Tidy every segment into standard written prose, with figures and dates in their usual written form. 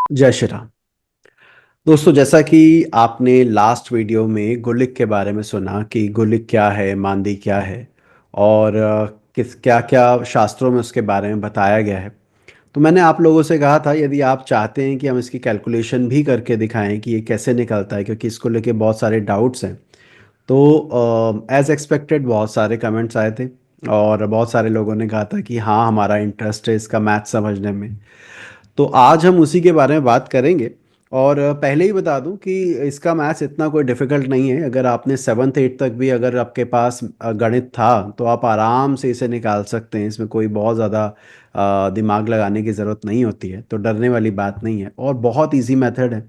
जय श्री राम। दोस्तों, जैसा कि आपने लास्ट वीडियो में गुलिक के बारे में सुना कि गुलिक क्या है, मांदी क्या है और किस क्या क्या शास्त्रों में उसके बारे में बताया गया है। तो मैंने आप लोगों से कहा था यदि आप चाहते हैं कि हम इसकी कैलकुलेशन भी करके दिखाएं कि ये कैसे निकलता है, क्योंकि इसको लेके बहुत सारे डाउट्स हैं। तो एज एक्सपेक्टेड बहुत सारे कमेंट्स आए थे और बहुत सारे लोगों ने कहा था कि हाँ, हमारा इंटरेस्ट है इसका मैथ समझने में। तो आज हम उसी के बारे में बात करेंगे। और पहले ही बता दूं कि इसका मैथ्स इतना कोई डिफ़िकल्ट नहीं है। अगर आपने सेवन्थ एट तक भी अगर आपके पास गणित था तो आप आराम से इसे निकाल सकते हैं। इसमें कोई बहुत ज़्यादा दिमाग लगाने की ज़रूरत नहीं होती है, तो डरने वाली बात नहीं है और बहुत इजी मेथड है।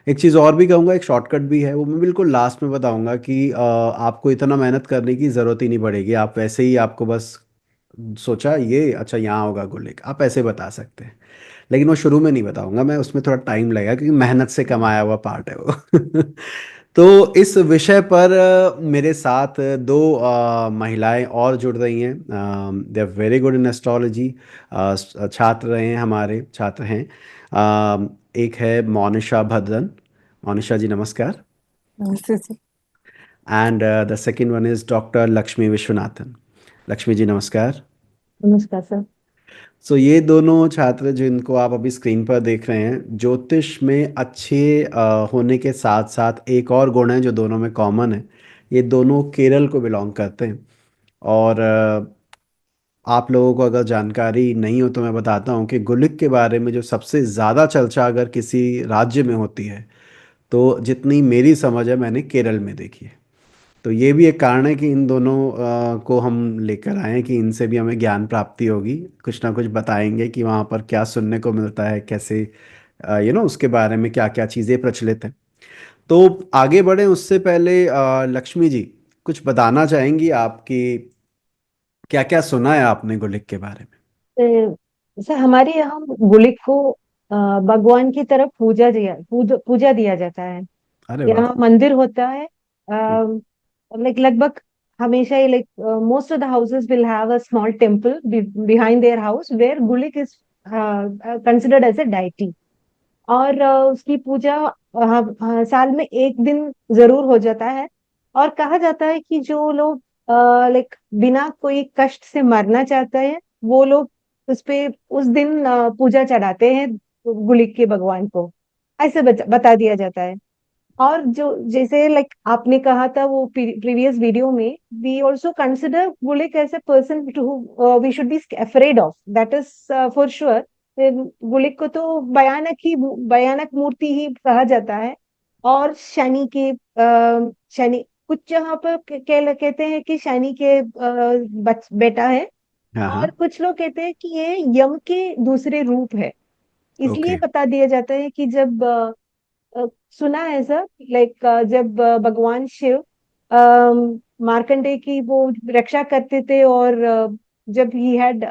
एक चीज़ और भी कहूँगा, एक शॉर्टकट भी है, वो मैं बिल्कुल लास्ट में बताऊँगा कि आपको इतना मेहनत करने की ज़रूरत ही नहीं पड़ेगी। आप वैसे ही, आपको बस सोचा ये अच्छा यहाँ होगा गोलेक, आप ऐसे बता सकते हैं। लेकिन वो शुरू में नहीं बताऊंगा मैं, उसमें थोड़ा टाइम लगेगा क्योंकि मेहनत से कमाया हुआ पार्ट है वो। तो इस विषय पर मेरे साथ दो महिलाएं और जुड़ रही हैं। They are very good in astrology. छात्र रहे हैं, हमारे छात्र हैं। एक है मोनिशा भद्रन। मोनिशा जी नमस्कार। नमस्ते sir. And the second one is doctor Lakshmi Vishwanathan. Lakshmi ji नमस्कार। नमस्कार सर। सो ये दोनों छात्र जिनको आप अभी स्क्रीन पर देख रहे हैं, ज्योतिष में अच्छे होने के साथ साथ एक और गुण है जो दोनों में कॉमन है। ये दोनों केरल को बिलोंग करते हैं। और आप लोगों को अगर जानकारी नहीं हो तो मैं बताता हूँ कि गुलिक के बारे में जो सबसे ज़्यादा चर्चा अगर किसी राज्य में होती है, तो जितनी मेरी समझ है मैंने केरल में देखी है। तो ये भी एक कारण है कि इन दोनों को हम लेकर आए हैं कि इनसे भी हमें ज्ञान प्राप्ति होगी। कुछ ना कुछ बताएंगे कि वहाँ पर क्या सुनने को मिलता है, कैसे उसके बारे में क्या क्या चीज़ें प्रचलित हैं। तो आगे बढ़े उससे पहले लक्ष्मी जी कुछ बताना चाहेंगी आपकी, क्या क्या सुना है आपने गुलिक के बारे में। सर हमारे यहाँ गुलिक को भगवान की तरफ पूजा दिया जाता है। अरे वाह। यहाँ मंदिर होता है। हम्म। लाइक लगभग हमेशा ही like most of the houses will have a small temple behind their house where Gulik is considered as a deity. और उसकी पूजा साल में एक दिन जरूर हो जाता है। और कहा जाता है कि जो लोग लाइक बिना कोई कष्ट से मरना चाहते हैं वो लोग उस पे उस दिन पूजा चढ़ाते हैं गुलिक के भगवान को। ऐसे बता दिया जाता है। और जो जैसे लाइक आपने कहा था वो प्रीवियस वीडियो में, we also consider Gulik as a person to we should be afraid of, that is for sure. Gulik को तो भयानक मूर्ति ही कहा जाता है। और शनि के शनि कुछ जहाँ पर कहते हैं कि शनि के बेटा है। हाँ हाँ। और कुछ लोग कहते हैं कि ये यम के दूसरे रूप है। इसलिए ओके। बता दिया जाता है कि जब अ, सुना है सर, लाइक जब भगवान शिव मार्कंडेय की वो रक्षा करते थे और जब ही हैड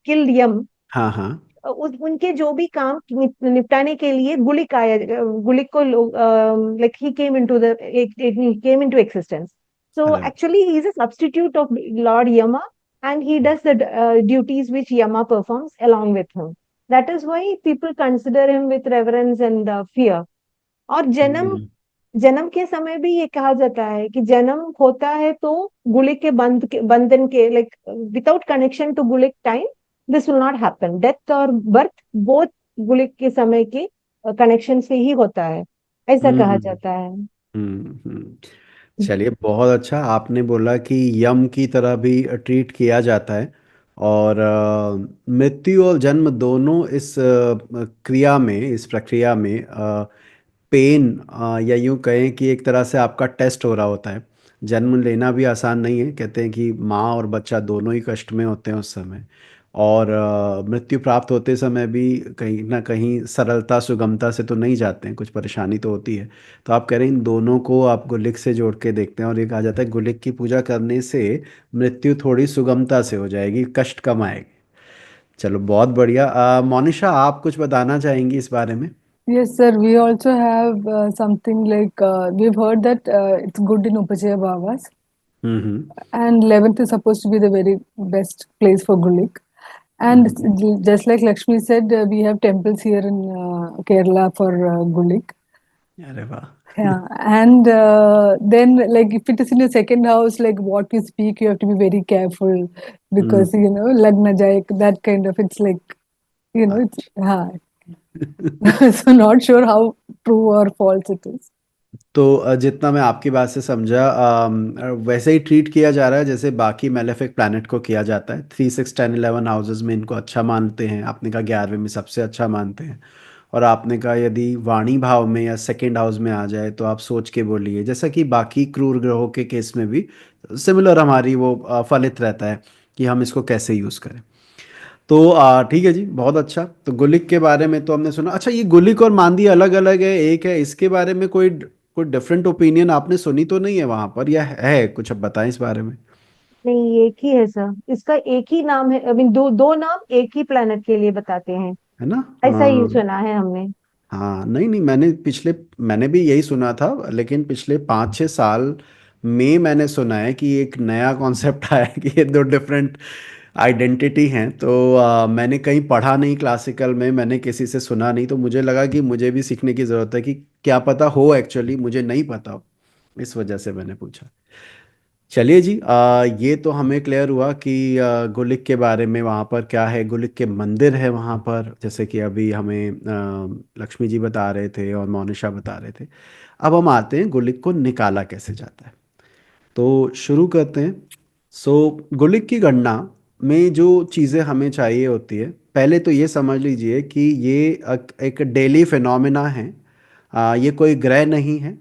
किल्ड यम, हाँ हाँ। उनके जो भी काम निपटाने के लिए गुलिक को like he came into the came into existence. So अरे वाह। Actually he is a substitute of lord Yama and he does the duties which Yama performs along with him. That is why people consider him with reverence and fear. और जन्म हम्म जन्म के समय भी ये कहा जाता है कि जन्म होता है तो गुलिक के बंधन के like without connection to Gulik time this will not happen. Death और बर्थ बोथ गुलिक के समय के कनेक्शन से ही होता है, ऐसा कहा हम्म जाता है। हम्म। चलिए, बहुत अच्छा आपने बोला कि यम की तरह भी ट्रीट किया जाता है। और मृत्यु और जन्म दोनों इस क्रिया में, इस प्रक्रिया में पेन, या यूं कहें कि एक तरह से आपका टेस्ट हो रहा होता है। जन्म लेना भी आसान नहीं है, कहते हैं कि माँ और बच्चा दोनों ही कष्ट में होते हैं उस समय। और मृत्यु प्राप्त होते समय भी कहीं ना कहीं सरलता सुगमता से तो नहीं जाते हैं, कुछ परेशानी तो होती है। तो आप कह रहे हैं इन दोनों को आप गुलिक से जोड़ के देखते हैं और ये कहा जाता है गुलिक की पूजा करने से मृत्यु थोड़ी सुगमता से हो जाएगी, कष्ट कम आएगी। चलो बहुत बढ़िया। मोनिशा, आप कुछ बताना चाहेंगी इस बारे में। Yes, sir. We also have something like we've heard that it's good in Upachaya Bhavas, hmm. and 11th is supposed to be the very best place for Gulik. And just like Lakshmi said, we have temples here in Kerala for Gulik. अरे वाह। Yeah, and then like if it is in your second house, like what you speak, you have to be very careful hmm. because lag na jaye, that kind of. It's like it's अच्छा। so not sure how true or false it is. तो जितना मैं आपकी बात से समझा, वैसे ही treat किया जा रहा है जैसे बाकी मेलेफिक प्लैनेट को किया जाता है। 3 6 10 11 हाउसेज में इनको अच्छा मानते हैं, आपने कहा 11वें में सबसे अच्छा मानते हैं। और आपने कहा यदि वाणी भाव में या सेकंड हाउस में आ जाए तो आप सोच के बोलिए, जैसा कि बाकी क्रूर ग्रहों के केस में भी सिमिलर हमारी वो फलित रहता है कि हम इसको कैसे यूज़ करें। तो ठीक है जी, बहुत अच्छा। तो गुलिक के बारे में तो हमने सुना। अच्छा, ये गुलिक और मांदी अलग अलग है, एक है, इसके बारे में कोई कोई डिफरेंट ओपिनियन आपने सुनी तो नहीं है वहां पर, या है कुछ? अब बताएं इस बारे में। नहीं, एक ही है सर, इसका एक ही नाम है। आई मीन दो दो नाम एक ही प्लेनेट के लिए बताते हैं, है ना? ऐसा ही हाँ। सुना है हमने। हाँ, नहीं नहीं, मैंने भी यही सुना था, लेकिन पिछले 5 6 साल में मैंने सुना है कि एक नया कॉन्सेप्ट आया है कि ये दो डिफरेंट आइडेंटिटी हैं। तो मैंने कहीं पढ़ा नहीं, क्लासिकल में मैंने किसी से सुना नहीं, तो मुझे लगा कि मुझे भी सीखने की ज़रूरत है कि क्या पता हो, एक्चुअली मुझे नहीं पता हो, इस वजह से मैंने पूछा। चलिए जी, ये तो हमें क्लियर हुआ कि गुलिक के बारे में वहाँ पर क्या है, गुलिक के मंदिर है वहाँ पर, जैसे कि अभी हमें लक्ष्मी जी बता रहे थे और मोनिशा बता रहे थे। अब हम आते हैं गुलिक को निकाला कैसे जाता है, तो शुरू करते हैं। सो गुलिक की गणना में जो चीज़ें हमें चाहिए होती है, पहले तो ये समझ लीजिए कि ये एक डेली फिनोमिना है। ये कोई ग्रह नहीं है।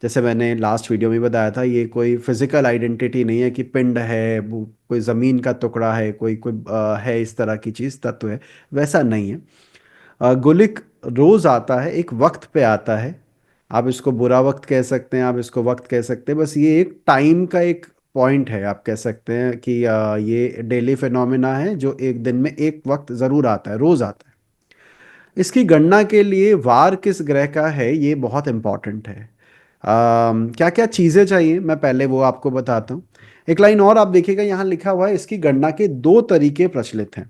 जैसे मैंने लास्ट वीडियो में बताया था, ये कोई फिजिकल आइडेंटिटी नहीं है कि पिंड है, कोई ज़मीन का टुकड़ा है, कोई कोई है इस तरह की चीज़, तत्व है, वैसा नहीं है। गुलिक रोज़ आता है, एक वक्त पे आता है। आप इसको बुरा वक्त कह सकते हैं, आप इसको वक्त कह सकते हैं, बस ये एक टाइम का एक पॉइंट है। आप कह सकते हैं कि ये डेली फिनोमिना है जो एक दिन में एक वक्त ज़रूर आता है, रोज़ आता है। इसकी गणना के लिए वार किस ग्रह का है ये बहुत इंपॉर्टेंट है। क्या क्या चीज़ें चाहिए, मैं पहले वो आपको बताता हूँ। एक लाइन और आप देखिएगा, यहाँ लिखा हुआ है इसकी गणना के दो तरीके प्रचलित हैं।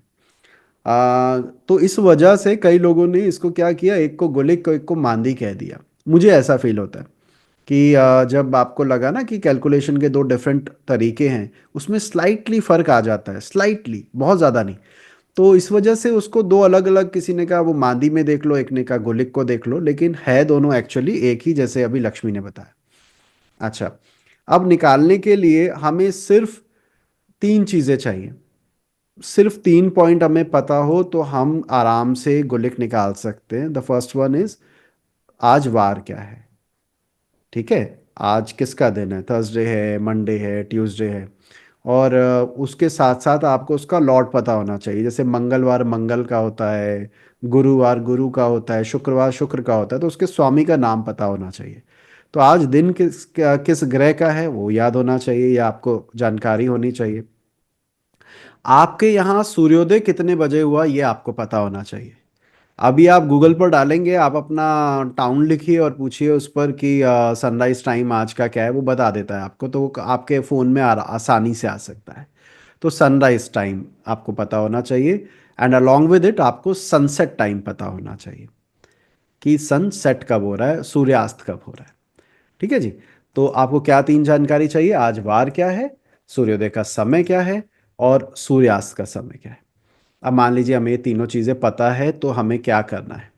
तो इस वजह से कई लोगों ने इसको क्या किया, एक को गुलिक को, एक को मांदी कह दिया। मुझे ऐसा फील होता है कि जब आपको लगा ना कि कैलकुलेशन के दो डिफरेंट तरीके हैं, उसमें स्लाइटली फर्क आ जाता है, स्लाइटली, बहुत ज़्यादा नहीं। तो इस वजह से उसको दो अलग अलग, किसी ने कहा वो मांदी में देख लो, एक ने कहा गुलिक को देख लो, लेकिन है दोनों एक्चुअली एक ही, जैसे अभी लक्ष्मी ने बताया। अच्छा, अब निकालने के लिए हमें सिर्फ 3 चीज़ें चाहिए। सिर्फ 3 पॉइंट हमें पता हो तो हम आराम से गुलिक निकाल सकते हैं। द फर्स्ट वन इज, आज वार क्या है। ठीक है, आज किसका दिन है, थर्सडे है, मंडे है, ट्यूसडे है। और उसके साथ साथ आपको उसका लॉर्ड पता होना चाहिए। जैसे मंगलवार मंगल का होता है, गुरुवार गुरु का होता है, शुक्रवार शुक्र का होता है, तो उसके स्वामी का नाम पता होना चाहिए। तो आज दिन किस ग्रह का है वो याद होना चाहिए, या आपको जानकारी होनी चाहिए। आपके यहाँ सूर्योदय कितने बजे हुआ ये आपको पता होना चाहिए। अभी आप गूगल पर डालेंगे, आप अपना टाउन लिखिए और पूछिए उस पर कि सनराइज टाइम आज का क्या है, वो बता देता है आपको। तो वो आपके फ़ोन में आसानी से आ सकता है। तो सनराइज टाइम आपको पता होना चाहिए, एंड अलॉन्ग विद इट आपको सनसेट टाइम पता होना चाहिए कि सनसेट कब हो रहा है, सूर्यास्त कब हो रहा है। ठीक है जी। तो आपको क्या 3 जानकारी चाहिए, आज वार क्या है, सूर्योदय का समय क्या है, और सूर्यास्त का समय क्या है। अब मान लीजिए हमें ये तीनों चीज़ें पता है, तो हमें क्या करना है।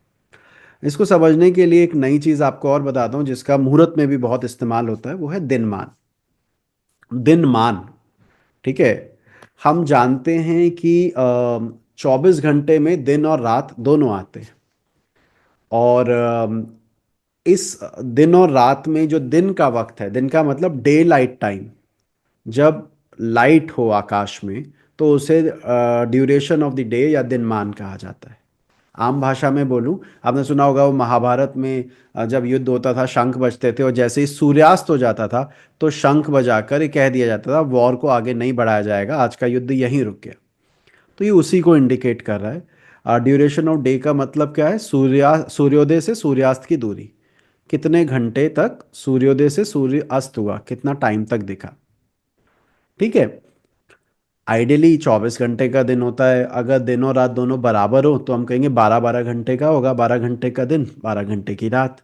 इसको समझने के लिए एक नई चीज़ आपको और बताता हूँ जिसका मुहूर्त में भी बहुत इस्तेमाल होता है, वो है दिनमान। दिनमान, ठीक है। हम जानते हैं कि 24 घंटे में दिन और रात दोनों आते हैं। और इस दिन और रात में जो दिन का वक्त है, दिन का मतलब डे लाइट टाइम, जब लाइट हो आकाश में, तो उसे ड्यूरेशन ऑफ द डे या दिनमान कहा जाता है। आम भाषा में बोलूं, आपने सुना होगा वो महाभारत में जब युद्ध होता था, शंख बजते थे, और जैसे ही सूर्यास्त हो जाता था तो शंख बजाकर ये कह दिया जाता था वॉर को आगे नहीं बढ़ाया जाएगा, आज का युद्ध यहीं रुक गया। तो ये उसी को इंडिकेट कर रहा है। ड्यूरेशन ऑफ डे का मतलब क्या है, सूर्योदय से सूर्यास्त की दूरी, कितने घंटे तक सूर्योदय से सूर्य अस्त हुआ, कितना टाइम तक दिखा। ठीक है। आइडियली 24 घंटे का दिन होता है। अगर दिन और रात दोनों बराबर हो तो हम कहेंगे 12 12 घंटे का होगा, 12 घंटे का दिन, 12 घंटे की रात।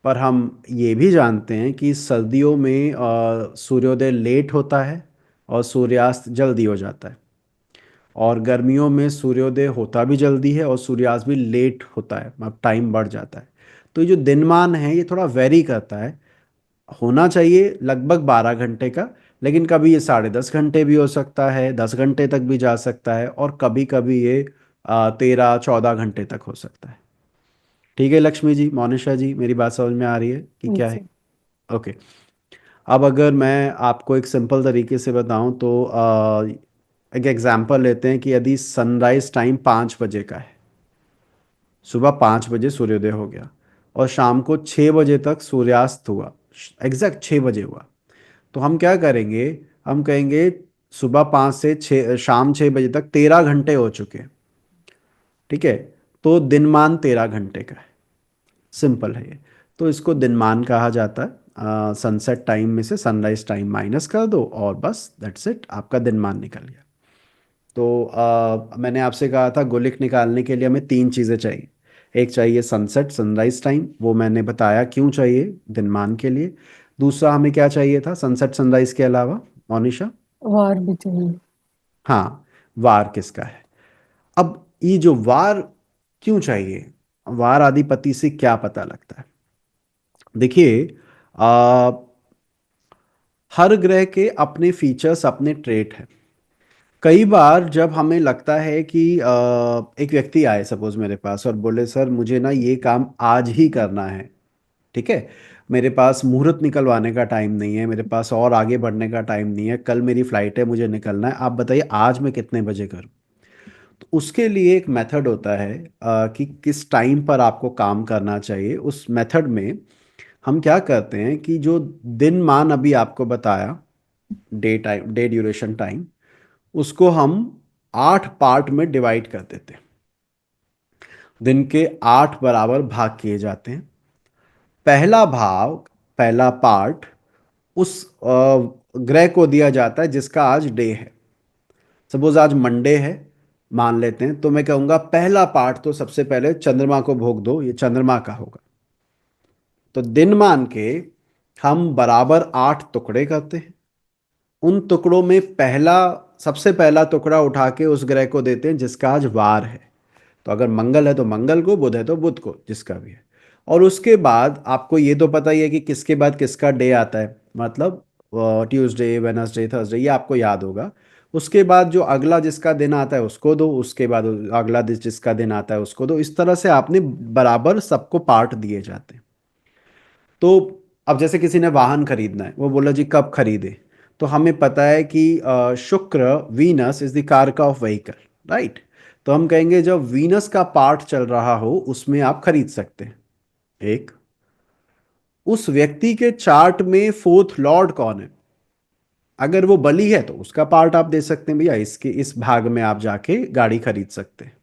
पर हम ये भी जानते हैं कि सर्दियों में सूर्योदय लेट होता है और सूर्यास्त जल्दी हो जाता है, और गर्मियों में सूर्योदय होता भी जल्दी है और सूर्यास्त भी लेट होता है, मतलब टाइम बढ़ जाता है। तो ये जो दिनमान है ये थोड़ा वेरी करता है। होना चाहिए लगभग 12 घंटे का, लेकिन कभी ये 10.5 घंटे भी हो सकता है, 10 घंटे तक भी जा सकता है, और कभी कभी ये 13 14 घंटे तक हो सकता है। ठीक है लक्ष्मी जी, मोनिशा जी, मेरी बात समझ में आ रही है कि क्या है? Yes. ओके। अब अगर मैं आपको एक सिंपल तरीके से बताऊं तो एक एग्जांपल लेते हैं कि यदि सनराइज टाइम 5 बजे का है, सुबह 5 बजे सूर्योदय हो गया और शाम को 6 बजे तक सूर्यास्त हुआ, एग्जैक्ट 6 बजे हुआ, तो हम क्या करेंगे? हम कहेंगे सुबह 5 से 6, शाम 6 बजे तक 13 घंटे हो चुके हैं। ठीक है, तो दिनमान 13 घंटे का है। सिंपल है ये। तो इसको दिनमान कहा जाता है। सनसेट टाइम में से सनराइज टाइम माइनस कर दो और बस दैट्स इट, आपका दिनमान निकल गया। तो मैंने आपसे कहा था गोलिक निकालने के लिए हमें तीन चीज़ें चाहिए। एक चाहिए सनसेट सनराइज टाइम, वो मैंने बताया क्यों चाहिए, दिनमान के लिए। दूसरा हमें क्या चाहिए था सनसेट सनराइज के अलावा, मोनिशा? वार भी चाहिए। हाँ, वार किसका है? अब ये जो वार क्यों चाहिए, वार आदिपति से क्या पता लगता है? देखिए, आ, हर ग्रह के अपने फीचर्स अपने ट्रेट हैं। कई बार जब हमें लगता है कि एक व्यक्ति आए सपोज मेरे पास और बोले सर मुझे ना ये काम आज ही करना है, ठीक है, मेरे पास मुहूर्त निकलवाने का टाइम नहीं है, मेरे पास और आगे बढ़ने का टाइम नहीं है, कल मेरी फ्लाइट है, मुझे निकलना है, आप बताइए आज मैं कितने बजे करूं? तो उसके लिए एक मेथड होता है कि किस टाइम पर आपको काम करना चाहिए। उस मेथड में हम क्या करते हैं कि जो दिन मान अभी आपको बताया, day time, day duration time, उसको हम 8 पार्ट में डिवाइड कर देते हैं। दिन के 8 बराबर भाग किए जाते हैं। पहला भाग, पहला पार्ट उस ग्रह को दिया जाता है जिसका आज डे है। सपोज आज मंडे है मान लेते हैं, तो मैं कहूंगा पहला पार्ट तो सबसे पहले चंद्रमा को भोग दो, ये चंद्रमा का होगा। तो दिन मान के हम बराबर 8 टुकड़े करते हैं। उन टुकड़ों में पहला, सबसे पहला टुकड़ा उठा के उस ग्रह को देते हैं जिसका आज वार है। तो अगर मंगल है तो मंगल को, बुध है तो बुध को, जिसका भी है। और उसके बाद आपको ये तो पता ही है कि किसके बाद किसका डे आता है, मतलब ट्यूसडे वेनसडे थर्सडे, ये आपको याद होगा। उसके बाद जो अगला जिसका दिन आता है उसको दो, उसके बाद अगला जिसका दिन आता है उसको दो। इस तरह से आपने बराबर सबको पार्ट दिए जाते हैं। तो अब जैसे किसी ने वाहन खरीदना है, वो बोला जी कब खरीदे, तो हमें पता है कि शुक्र, वीनस इज द कारका ऑफ व्हीकल, राइट? तो हम कहेंगे जब वीनस का पार्ट चल रहा हो उसमें आप खरीद सकते हैं। एक, उस व्यक्ति के चार्ट में फोर्थ लॉर्ड कौन है, अगर वो बली है तो उसका पार्ट आप दे सकते हैं, भैया इसके इस भाग में आप जाके गाड़ी खरीद सकते हैं।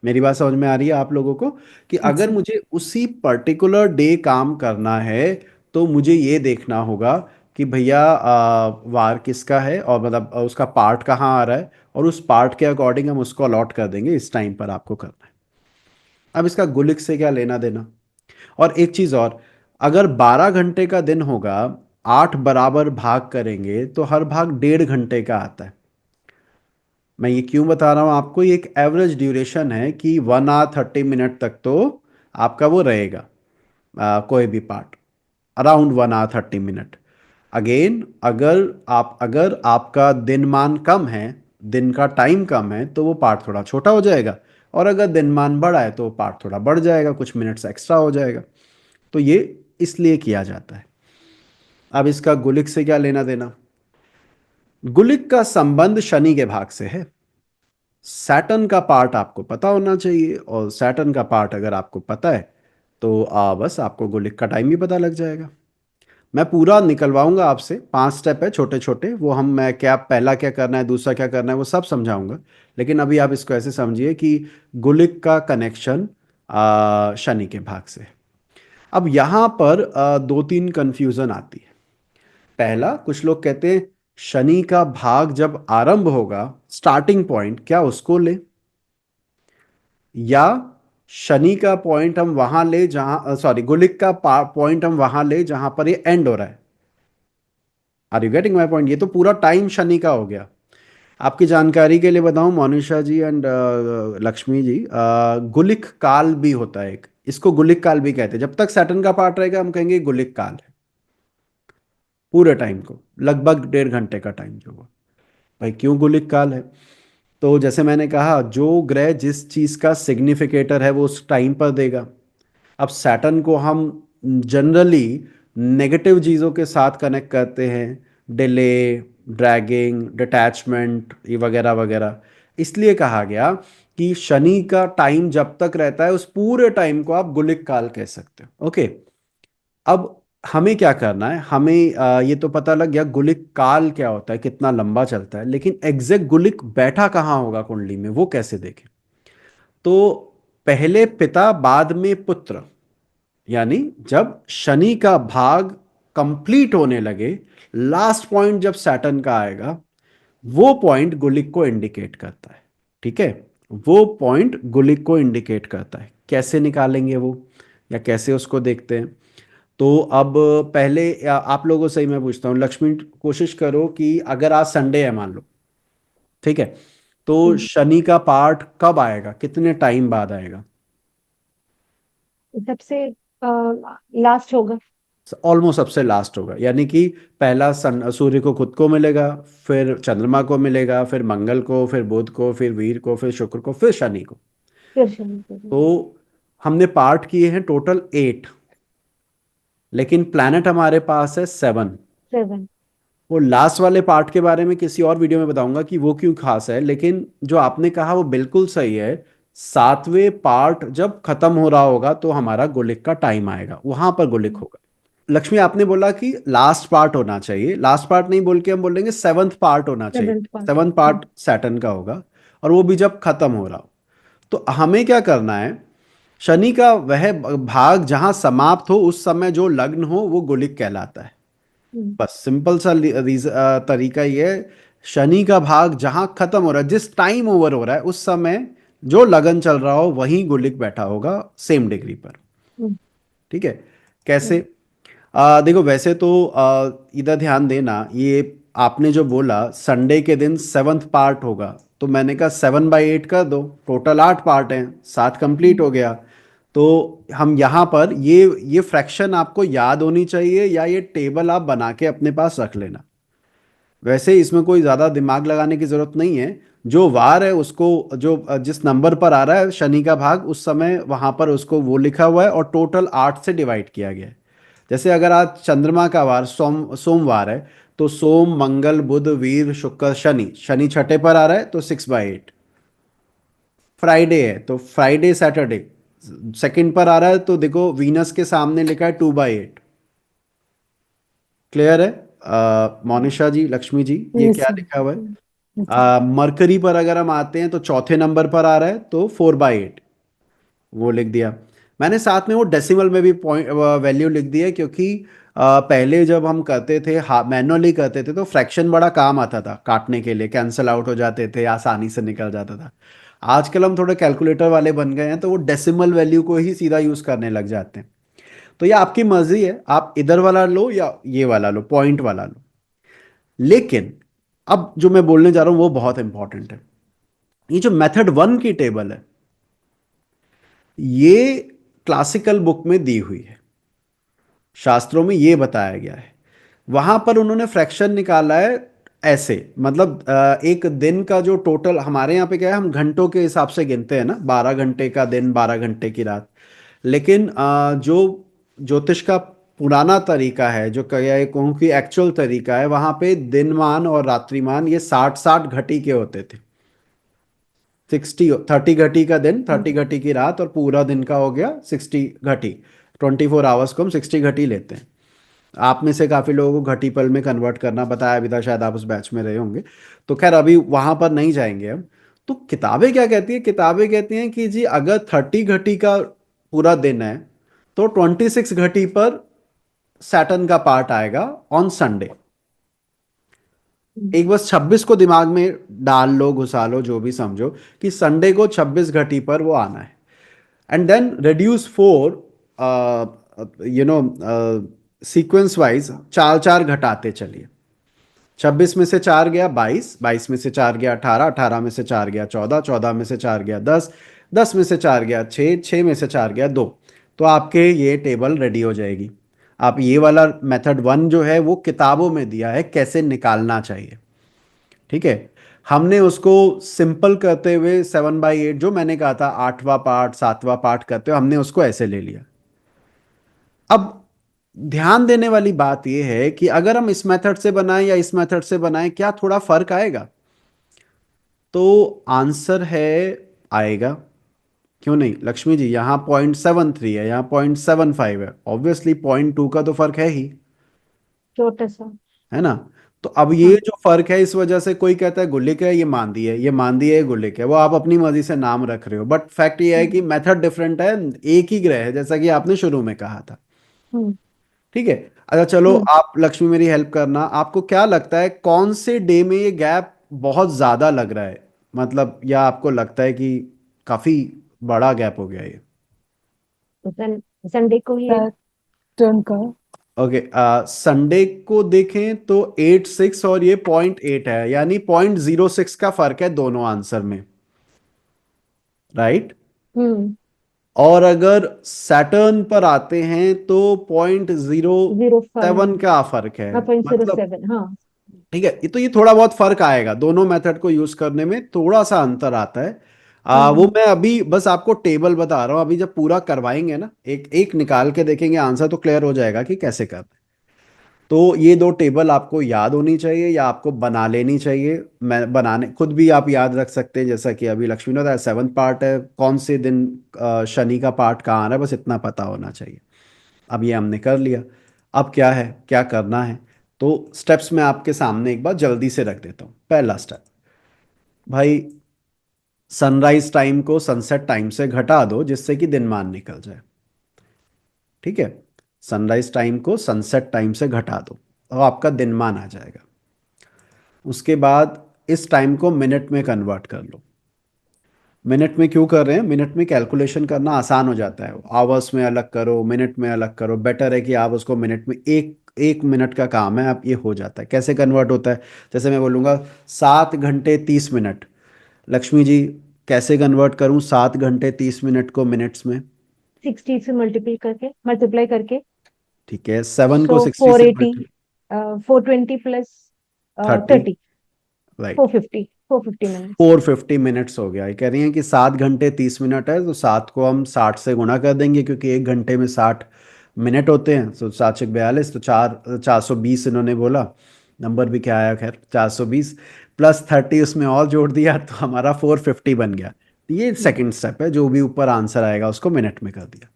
मेरी बात समझ में आ रही है आप लोगों को? कि Yes. अगर मुझे उसी पर्टिकुलर डे काम करना है तो मुझे ये देखना होगा कि भैया वार किसका है, और मतलब उसका पार्ट कहाँ आ रहा है, और उस पार्ट के अकॉर्डिंग हम उसको अलॉट कर देंगे इस टाइम पर आपको करना है। अब इसका गुलिक से क्या लेना देना? और एक चीज और, अगर 12 घंटे का दिन होगा, 8 बराबर भाग करेंगे तो हर भाग 1.5 घंटे का आता है। मैं ये क्यों बता रहा हूँ आपको, ये एक एवरेज ड्यूरेशन है कि 1 आवर 30 मिनट तक तो आपका वो रहेगा, कोई भी part, around 1 hour 30 minute. Again अगर आपका दिनमान कम है, दिन का टाइम कम है, तो वो पार्ट थोड़ा छोटा हो जाएगा, और अगर दिनमान बड़ा है तो वो पार्ट थोड़ा बढ़ जाएगा, कुछ मिनट्स एक्स्ट्रा हो जाएगा। तो ये इसलिए किया जाता है। अब इसका गुलिक से क्या लेना देना? गुलिक का संबंध शनि के भाग से है। सैटर्न का पार्ट आपको पता होना चाहिए, और सैटर्न का पार्ट अगर आपको पता है तो बस आपको गुलिक का टाइम ही पता लग जाएगा। मैं पूरा निकलवाऊंगा आपसे, 5 स्टेप है छोटे छोटे, वो हम मैं क्या पहला क्या करना है दूसरा क्या करना है वो सब समझाऊंगा। लेकिन अभी आप इसको ऐसे समझिए कि गुलिक का कनेक्शन शनि के भाग से है। अब यहाँ पर 2 3 कंफ्यूजन आती है। पहला, कुछ लोग कहते हैं शनि का भाग जब आरंभ होगा, स्टार्टिंग पॉइंट, क्या उसको ले, या शनि का पॉइंट हम वहां ले जहां, सॉरी, गुलिक का पॉइंट हम वहां ले जहां पर ये एंड हो रहा है। Are you getting my point? ये तो पूरा टाइम शनि का हो गया। आपकी जानकारी के लिए बताऊं मोनिशा जी एंड लक्ष्मी जी, गुलिक काल भी होता है एक, इसको गुलिक काल भी कहते हैं। जब तक सैटर्न का पार्ट रहेगा हम कहेंगे गुलिक काल है, पूरे टाइम को, लगभग 1.5 घंटे का टाइम जो हुआ। भाई क्यों गुलिक काल है? तो जैसे मैंने कहा, जो ग्रह जिस चीज का सिग्निफिकेटर है वो उस टाइम पर देगा। अब सैटर्न को हम जनरली नेगेटिव चीज़ों के साथ कनेक्ट करते हैं, डिले, ड्रैगिंग, डिटैचमेंट, ये वगैरह वगैरह। इसलिए कहा गया कि शनि का टाइम जब तक रहता है उस पूरे टाइम को आप गुलिक काल कह सकते हो। ओके, अब हमें क्या करना है, हमें ये तो पता लग गया गुलिक काल क्या होता है, कितना लंबा चलता है, लेकिन एग्जैक्ट गुलिक बैठा कहाँ होगा कुंडली में, वो कैसे देखें? तो पहले पिता बाद में पुत्र, यानी जब शनि का भाग कंप्लीट होने लगे, लास्ट पॉइंट जब सैटर्न का आएगा, वो पॉइंट गुलिक को इंडिकेट करता है। ठीक है, वो पॉइंट गुलिक को इंडिकेट करता है। कैसे निकालेंगे वो, या कैसे उसको देखते हैं? तो अब पहले आप लोगों से ही मैं पूछता हूँ, लक्ष्मी, कोशिश करो कि अगर आज संडे है मान लो, ठीक है, तो हम्म, शनि का पार्ट कब आएगा, कितने टाइम बाद आएगा? सबसे लास्ट होगा। ऑलमोस्ट सबसे लास्ट होगा, यानी कि पहला सन सूर्य को खुद को मिलेगा, फिर चंद्रमा को मिलेगा, फिर मंगल को, फिर बुध को, फिर वीर को, फिर शुक्र को, फिर शनि को। फिर शनि को। तो हमने पार्ट किए हैं टोटल 8, लेकिन प्लैनेट हमारे पास है 7। 7। वो लास्ट वाले पार्ट के बारे में किसी और वीडियो में बताऊंगा कि वो क्यों खास है, लेकिन जो आपने कहा वो बिल्कुल सही है। 7वें पार्ट जब खत्म हो रहा होगा तो हमारा गोलिक का टाइम आएगा, वहां पर गोलिक होगा। लक्ष्मी, आपने बोला कि लास्ट पार्ट होना चाहिए, लास्ट पार्ट नहीं बोल के हम बोलेंगे 7th पार्ट होना चाहिए। 7th part. 7th part Saturn का होगा, और वो भी जब खत्म हो रहा हो। तो हमें क्या करना है, शनि का वह भाग जहां समाप्त हो उस समय जो लग्न हो वो गुलिक कहलाता है। बस सिंपल सा तरीका ये है, शनि का भाग जहां खत्म हो रहा है, जिस टाइम ओवर हो रहा है उस समय जो लगन चल रहा हो वहीं गुलिक बैठा होगा, सेम डिग्री पर। ठीक है, कैसे? देखो, वैसे तो इधर ध्यान देना, ये आपने जो बोला संडे के दिन 7th पार्ट होगा, तो मैंने कहा 7/8 कर दो, टोटल 8 पार्ट हैं, 7 कंप्लीट हो गया। तो हम यहाँ पर ये फ्रैक्शन आपको याद होनी चाहिए, या ये टेबल आप बना के अपने पास रख लेना। वैसे इसमें कोई ज़्यादा दिमाग लगाने की ज़रूरत नहीं है। जो वार है उसको, जो जिस नंबर पर आ रहा है शनि का भाग, उस समय वहाँ पर उसको वो लिखा हुआ है और टोटल 8 से डिवाइड किया गया है। जैसे अगर आज चंद्रमा का वार सोमवार है, तो सोम, मंगल, बुध, वीर, शुक्र, शनि, शनि छठे पर आ रहा है तो 6/8। फ्राइडे है तो फ्राइडे सैटरडे सेकंड पर आ रहा है, तो देखो वीनस के सामने लिखा है 2/8। क्लियर है? मोनिशा जी, लक्ष्मी जी, ये Yes, क्या sir. लिखा हुआ है? Okay. मरकरी पर अगर हम आते हैं तो चौथे नंबर पर आ रहा है तो 4/8, वो लिख दिया। मैंने साथ में वो डेसिमल में भी पॉइंट वैल्यू लिख दी है, क्योंकि पहले जब हम करते थे, मैनुअली करते थे, तो फ्रैक्शन बड़ा काम आता था काटने के लिए, कैंसल आउट हो जाते थे, आसानी से निकल जाता था। आजकल हम थोड़े कैलकुलेटर वाले बन गए हैं, तो वो डेसिमल वैल्यू को ही सीधा यूज करने लग जाते हैं। तो ये आपकी मर्जी है, आप इधर वाला लो या ये वाला लो, पॉइंट वाला लो। लेकिन अब जो मैं बोलने जा रहा हूं वो बहुत इंपॉर्टेंट है। ये जो मेथड 1 की टेबल है, ये क्लासिकल बुक में दी हुई है, शास्त्रों में ये बताया गया है। वहां पर उन्होंने फ्रैक्शन निकाला है ऐसे, मतलब एक दिन का जो टोटल, हमारे यहाँ पे क्या है, हम घंटों के हिसाब से गिनते हैं ना, 12 घंटे का दिन, 12 घंटे की रात। लेकिन जो ज्योतिष का पुराना तरीका है, जो क्या कहूँ कि एक्चुअल तरीका है, वहां पे दिनमान और रात्रिमान ये 60-60 घटी के होते थे। 30 घटी का दिन, 30 घटी की रात, और पूरा दिन का हो गया 60 घटी। 24 आवर्स को हम 60 घटी लेते हैं। आप में से काफी लोगों को घटी पल में कन्वर्ट करना बताया भी था, शायद आप उस बैच में रहे होंगे। तो खैर अभी वहां पर नहीं जाएंगे हम। तो किताबें क्या कहती है, किताबें कहती हैं कि जी अगर 30 घटी का पूरा दिन है तो 26 घटी पर सैटर्न का पार्ट आएगा ऑन संडे। एक बस 26 को दिमाग में डाल लो, घुसा लो, जो भी समझो, कि संडे को 26 घटी पर वो आना है। And then reduce four, you know, sequence wise चार चार घटाते चलिए। 26 में से 4 गया 22, 22 में से 4 गया 18, 18 में से 4 गया 14, 14 में से 4 गया 10, 10 में से 4 गया 6, 6 में से 4 गया 2। तो आपके ये टेबल रेडी हो जाएगी। आप ये वाला मेथड वन जो है वो किताबों में दिया है कैसे निकालना चाहिए, ठीक है। हमने उसको सिंपल करते हुए 7/8, जो मैंने कहा था 8वां पार्ट 7वां पार्ट करते हुए हमने उसको ऐसे ले लिया। अब ध्यान देने वाली बात यह है कि अगर हम इस मेथड से बनाएं या इस मेथड से बनाएं, क्या थोड़ा फर्क आएगा? तो आंसर है आएगा। क्यों नहीं लक्ष्मी जी? यहाँ 0.73 है, यहाँ 0.75 है, ऑब्वियसली 0.2 का तो फर्क है ही, छोटा सा। है ना। तो अब ये हाँ। जो फर्क है, इस वजह से कोई कहता है गुल्लिक है, ये मांदी है, ये मांदी है, ये गुल्लिक है, वो आप अपनी मर्जी से नाम रख रहे हो, बट फैक्ट ये है कि हम्म। मेथड डिफरेंट है। एक ही ग्रह है, जैसा कि आपने शुरू में कहा था, हम्म। ठीक है। अच्छा चलो, हम्म। आप लक्ष्मी मेरी हेल्प करना, आपको क्या लगता है कौन से डे में ये गैप बहुत ज्यादा लग रहा है? मतलब, या आपको लगता है कि काफी बड़ा गैप हो गया ये? संडे को ही है। सैटर्न का। ओके, संडे को देखें तो 8 6 और ये 0.8 है, यानी 0.06 का फर्क है दोनों आंसर में, राइट। हम्म। और अगर सैटर्न पर आते हैं तो 0.07 05। का फर्क है। हाँ, पॉइंट जीरो मतलब, सेवन हाँ। ठीक है, ये तो ये थोड़ा बहुत फर्क आएगा, दोनों मेथड को यूज करने में थोड़ा सा अंतर आता है। वो हम्म। मैं अभी बस आपको टेबल बता रहा हूँ, अभी जब पूरा करवाएंगे ना, एक एक निकाल के देखेंगे आंसर, तो क्लियर हो जाएगा कि कैसे करना है। तो ये दो टेबल आपको याद होनी चाहिए या आपको बना लेनी चाहिए। मैं बनाने खुद भी आप याद रख सकते हैं, जैसा कि अभी लक्ष्मी ने बताया 7th पार्ट है, कौन से दिन शनि का पार्ट कहाँ आ रहा है, बस इतना पता होना चाहिए। अब ये हमने कर लिया। अब क्या है, क्या करना है? तो स्टेप्स मैं आपके सामने एक बार जल्दी से रख देता हूँ। पहला स्टेप, भाई, सनराइज टाइम को सनसेट टाइम से घटा दो जिससे कि दिन मान निकल जाए, ठीक है। सनराइज टाइम को सनसेट टाइम से घटा दो और आपका दिन मान आ जाएगा। उसके बाद इस टाइम को मिनट में कन्वर्ट कर लो। मिनट में क्यों कर रहे हैं? मिनट में कैलकुलेशन करना आसान हो जाता है, आवर्स में अलग करो, मिनट में अलग करो, बेटर है कि आप उसको मिनट में, एक एक मिनट का काम है, आप ये हो जाता है। कैसे कन्वर्ट होता है? जैसे मैं बोलूँगा 7 घंटे 30 मिनट, लक्ष्मी जी कैसे कन्वर्ट करूँ 7 घंटे 30 मिनट को मिनट्स में? 60 से मल्टीप्लाई करके। ठीक है, 7 सो को 60 फोर से eighty multi 420 plus 30, 30। Right. 450 minutes. 450 minutes हो गया। ये कह रही हैं कि 7 घंटे 30 मिनट है, तो 7 को हम 60 से गुणा कर देंगे, क्योंकि 1 घंटे में 60 मिनट होते हैं, तो 7 6 42, तो 420 इन्होंने बोला। नंबर भी क्या आया, खैर 420 प्लस 30 उसमें और जोड़ दिया, तो हमारा 450 बन गया। ये सेकंड स्टेप है, जो भी ऊपर आंसर आएगा उसको मिनट में कर दिया।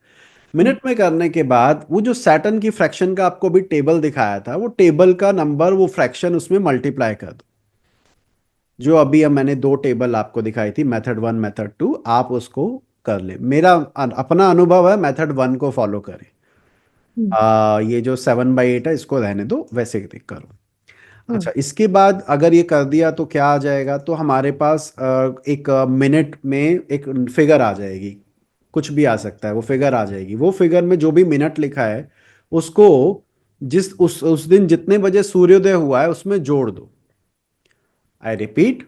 मिनट में करने के बाद वो जो सैटर्न की फ्रैक्शन का आपको भी टेबल दिखाया था, वो टेबल का नंबर, वो फ्रैक्शन उसमें मल्टीप्लाई कर दो। जो अभी अब मैंने दो टेबल आपको दिखाई थी, मेथड वन मेथड टू, आप उसको कर ले। मेरा अपना अनुभव है, मेथड वन को फॉलो करें। ये जो 7/8 है इसको रहने दो, वैसे ही करो। अच्छा, इसके बाद अगर ये कर दिया तो क्या आ जाएगा? तो हमारे पास एक मिनट में एक फिगर आ जाएगी, कुछ भी आ सकता है, वो फिगर आ जाएगी। वो फिगर में जो भी मिनट लिखा है उसको जिस उस दिन जितने बजे सूर्योदय हुआ है उसमें जोड़ दो। आई रिपीट,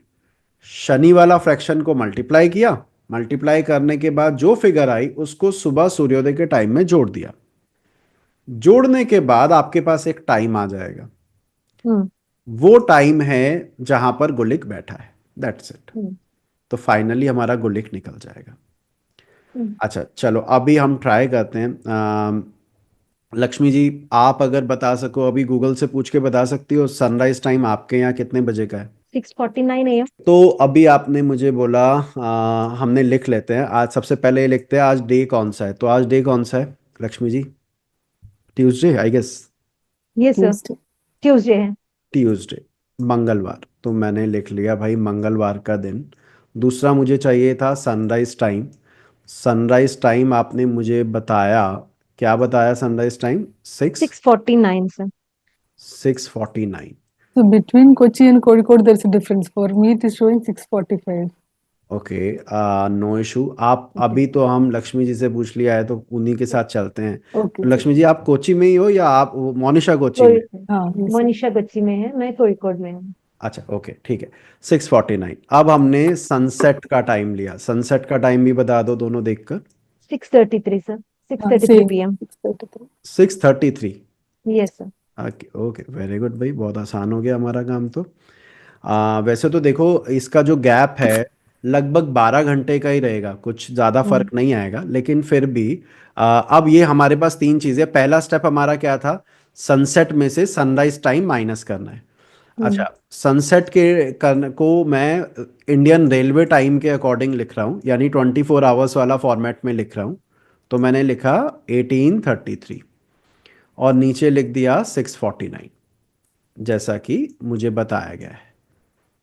शनि वाला फ्रैक्शन को मल्टीप्लाई किया, मल्टीप्लाई करने के बाद जो फिगर आई उसको सुबह सूर्योदय के टाइम में जोड़ दिया। जोड़ने के बाद आपके पास एक टाइम आ जाएगा, हम्म। वो टाइम है जहां पर गुलिक बैठा है, दैट्स इट। हम्म। तो फाइनली हमारा गुलिक निकल जाएगा। हम्म। अच्छा चलो, अभी हम ट्राई करते हैं। लक्ष्मी जी, आप अगर बता सको, अभी गूगल से पूछ के बता सकती हो सनराइज टाइम आपके यहाँ कितने बजे का है? 6:49 AM। तो अभी आपने मुझे बोला, हमने लिख लेते हैं, आज सबसे पहले ये लिखते हैं आज डे कौन सा है। तो आज डे कौन सा है Lakshmi ji? Tuesday I guess. ये सर ट्यूसडे। ट्यूसडे है। ट्यूसडे, मंगलवार। तो मैंने लिख लिया भाई मंगलवार का दिन। दूसरा मुझे चाहिए था सनराइज टाइम। सनराइज टाइम आपने मुझे बताया, क्या बताया? Sunrise time 6, 6:49 sir. 6:49। So between Kochi and Kozhikode, there's a difference. For me, it is showing 6:45. Okay, no issue. आप Okay. अभी तो हम लक्ष्मी जी से पूछ लिया है तो उन्हीं के साथ चलते हैं। Okay, तो sir. लक्ष्मी जी, आप कोची में ही हो या आप मोनिशा कोची कोई में? हाँ, yes, sir. मनीषा कोच्चि में है, मैं कोഴിക്കോട് में हूँ। अच्छा, ओके, ठीक है। 6:49। अब हमने सनसेट का टाइम लिया, सनसेट का टाइम भी बता दो दोनों देखकर। 6:33 सर, हाँ, 6:33 same. PM। 6:33. 6:33। Yes sir. Okay okay, very good भाई, बहुत आसान हो गया हमारा काम तो। वैसे तो देखो, इसका जो गैप है लगभग 12 घंटे का ही रहेगा, कुछ ज़्यादा फर्क नहीं आएगा, लेकिन फिर भी अब ये हमारे पास तीन चीज़ें। पहला स्टेप हमारा क्या था? सनसेट में से सनराइज टाइम माइनस करना है। अच्छा, सनसेट के करने को मैं इंडियन रेलवे टाइम के अकॉर्डिंग लिख रहा हूँ, यानी 24 आवर्स वाला फॉर्मेट में लिख रहा हूँ। तो मैंने लिखा 1833 और नीचे लिख दिया 6:49, जैसा कि मुझे बताया गया है।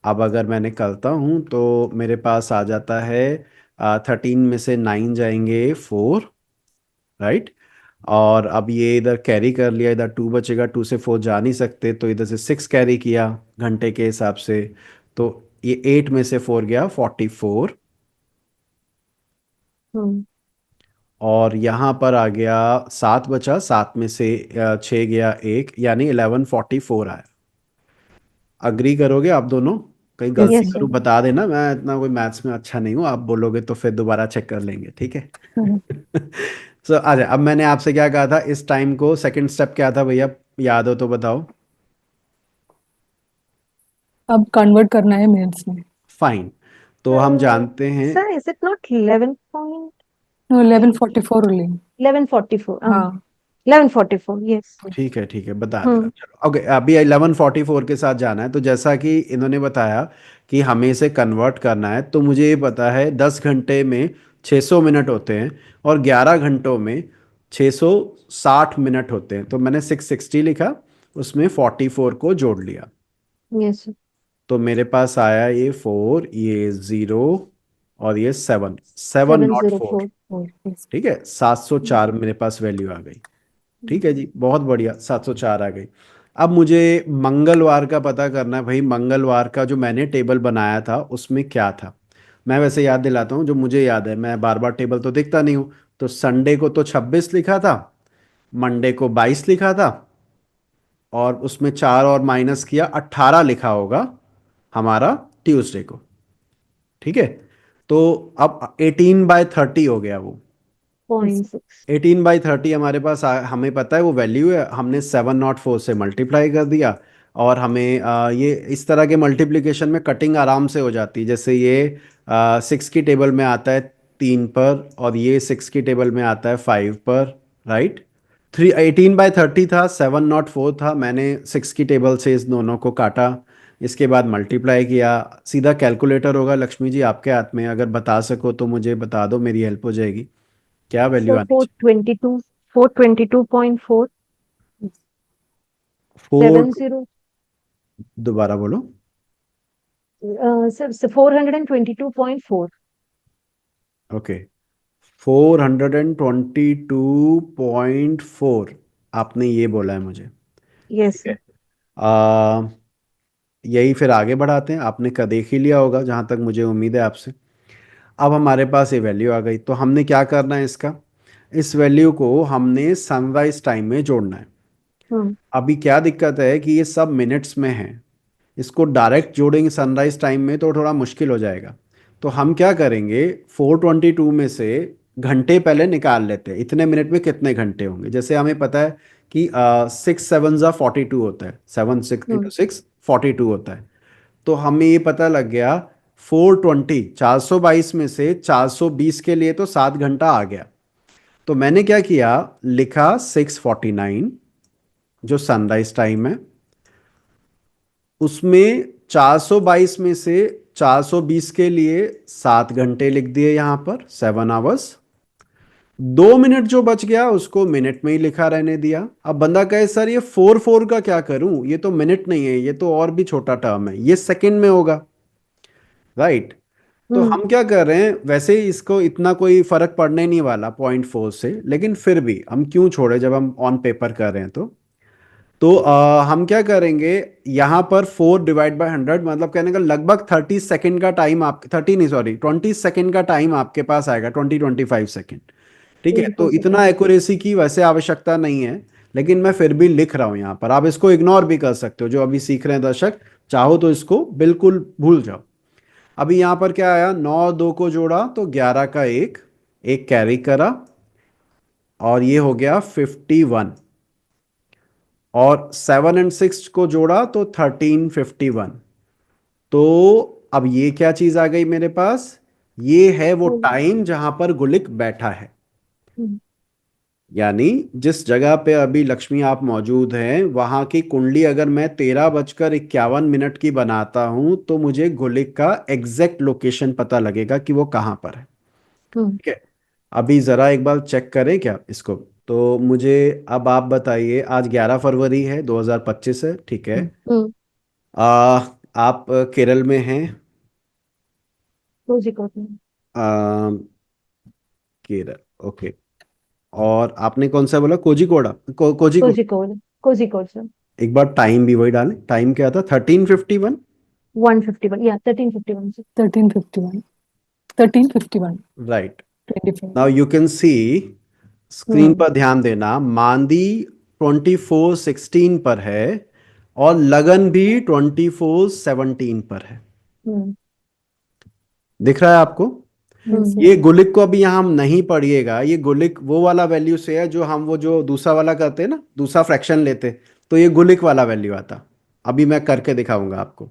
अब अगर मैं निकलता हूँ तो मेरे पास आ जाता है 13 में से 9 जाएंगे 4, राइट। और अब ये इधर कैरी कर लिया, इधर 2 बचेगा, 2 से 4 जा नहीं सकते, तो इधर से 6 कैरी किया घंटे के हिसाब से। तो ये 8 में से 4 गया 44, हम्म। और यहाँ पर आ गया 7 बचा, 7 में से 6 गया 1, यानी 11:44 आया। अग्री करोगे आप दोनों? कहीं Yes, गलती यस sir. सर। करूँ बता देना, मैं इतना कोई मैथ्स में अच्छा नहीं हूँ, आप बोलोगे तो फिर दोबारा चेक कर लेंगे, ठीक है? सो अच्छा, अब मैंने आपसे क्या कहा था? इस टाइम को सेकंड स्टेप क्या था भैया, याद हो तो बताओ। अब कन्वर्ट करना है मिनट्स में. फाइन। तो हम जानते हैं। Sir is it not 11 point No, 11:44 only. 11:44? हाँ. 11:44, यस। ठीक है, बता दे हम्म। अब, चलो ओके। अभी 11:44 के साथ जाना है, तो जैसा कि इन्होंने बताया कि हमें इसे कन्वर्ट करना है, तो मुझे ये पता है 10 घंटे में 600 मिनट होते हैं और 11 घंटों में 660 मिनट होते हैं। तो मैंने 660 लिखा, उसमें 44 को जोड़ लिया, यस सर। तो मेरे पास आया ये 4, ये 0 और ये 7, 704। 704। Yes. ठीक है, 704 मेरे पास वैल्यू आ गई। ठीक है जी, बहुत बढ़िया, 704 आ गई। अब मुझे मंगलवार का पता करना है भाई। मंगलवार का जो मैंने टेबल बनाया था उसमें क्या था? मैं वैसे याद दिलाता हूँ जो मुझे याद है, मैं बार बार टेबल तो देखता नहीं हूँ। तो संडे को तो 26 लिखा था, मंडे को 22 लिखा था, और उसमें 4 और माइनस किया, 18 लिखा होगा हमारा ट्यूसडे को। ठीक है, तो अब 18/30 हो गया वो। 0.6। 18/30 हमारे पास हमें पता है वो वैल्यू है, हमने 704 से मल्टीप्लाई कर दिया। और हमें ये इस तरह के मल्टीप्लिकेशन में कटिंग आराम से हो जाती है। जैसे ये 6 की टेबल में आता है 3 पर, और ये 6 की टेबल में आता है 5 पर, राइट। 18/30 था, 704 था, मैंने 6 की टेबल से इस दोनों को काटा, इसके बाद मल्टीप्लाई किया। सीधा कैलकुलेटर होगा लक्ष्मी जी आपके हाथ में, अगर बता सको तो मुझे बता दो, मेरी हेल्प हो जाएगी। क्या वैल्यू सर आनी चाहिए? 422, 422.4। फोर, 70। दोबारा बोलो। सर 422.4। ओके, 422.4 आपने ये बोला है मुझे। यस ठीक सर। है, आ, यही फिर आगे बढ़ाते हैं। आपने का देख ही लिया होगा जहाँ तक मुझे उम्मीद है आपसे। अब हमारे पास ये वैल्यू आ गई, तो हमने क्या करना है इसका? इस वैल्यू को हमने सनराइज टाइम में जोड़ना है। हम्म। अभी क्या दिक्कत है कि ये सब मिनट्स में है, इसको डायरेक्ट जोड़ेंगे सनराइज टाइम में तो थोड़ा मुश्किल हो जाएगा। तो हम क्या करेंगे, 422 में से घंटे पहले निकाल लेते हैं, इतने मिनट में कितने घंटे होंगे। जैसे हमें पता है कि 6 7 42 होता है, 7 6 × 6 42 होता है। तो हमें ये पता लग गया, 422 में से 420 के लिए तो 7 घंटा आ गया। तो मैंने क्या किया, लिखा 6:49 जो सनराइज टाइम है, उसमें 422 में से 420 के लिए 7 घंटे लिख दिए, यहां पर 7 आवर्स। 2 मिनट जो बच गया उसको मिनट में ही लिखा रहने दिया। अब बंदा कहे सर ये 4 4 का क्या करूं, ये तो मिनट नहीं है, ये तो और भी छोटा टर्म है, ये सेकंड में होगा, राइट। तो हम्म। हम क्या कर रहे हैं, वैसे ही इसको इतना कोई फर्क पड़ने नहीं वाला 0.4 से, लेकिन फिर भी हम क्यों छोड़े जब हम ऑन पेपर कर रहे हैं तो। तो हम क्या करेंगे, यहाँ पर 4/100 मतलब कहने का लगभग 30 सेकेंड का टाइम, आप 30 नहीं सॉरी 20 सेकेंड का टाइम आपके पास आएगा, 20-25 सेकेंड। ठीक है, तो 24 सेकेंड। इतना एक्यूरेसी की वैसे आवश्यकता नहीं है, लेकिन मैं फिर भी लिख रहा हूँ यहाँ पर। आप इसको इग्नोर भी कर सकते हो, जो अभी सीख रहे हैं दर्शक, चाहो तो इसको बिल्कुल भूल जाओ। अभी यहाँ पर क्या आया, 9 2 को जोड़ा तो 11 का एक, एक कैरी करा, और ये हो गया 51। और 7 और 6 को जोड़ा तो 1351। तो अब ये क्या चीज आ गई मेरे पास, ये है वो टाइम जहां पर गुलिक बैठा है। यानी जिस जगह पे अभी लक्ष्मी आप मौजूद हैं, वहां की कुंडली अगर मैं 13:51 की बनाता हूं, तो मुझे गुलिक का एग्जैक्ट लोकेशन पता लगेगा कि वो कहां पर है। ठीक है, अभी जरा एक बार चेक करें क्या इसको। तो मुझे अब आप बताइए, आज 11 फरवरी है, 2025 है, ठीक है। आ, आप केरल में हैं। कोझिकोड। आ, केरल, ओके। और आपने कौन सा बोला, कोझिकोड़ा, कोझिकोड। कोझिकोड। कोझिकोड सर। एक बार टाइम भी वही डालें, टाइम क्या था, 1351। 151, या 1351 sir. 1351, 1351, right. 25। Now you can see, screen hmm. पर ध्यान देना, मांदी 2416 पर है, और लगन भी 2417 पर है। हम्म। दिख रहा है आपको। Yes, हम्म। sir. ये गुलिक को अभी यहाँ हम नहीं पढ़िएगा, ये गुलिक वो वाला वैल्यू से है जो हम वो जो दूसरा वाला करते हैं ना, दूसरा फ्रैक्शन लेते, तो ये गुलिक वाला वैल्यू आता। अभी मैं करके दिखाऊंगा आपको।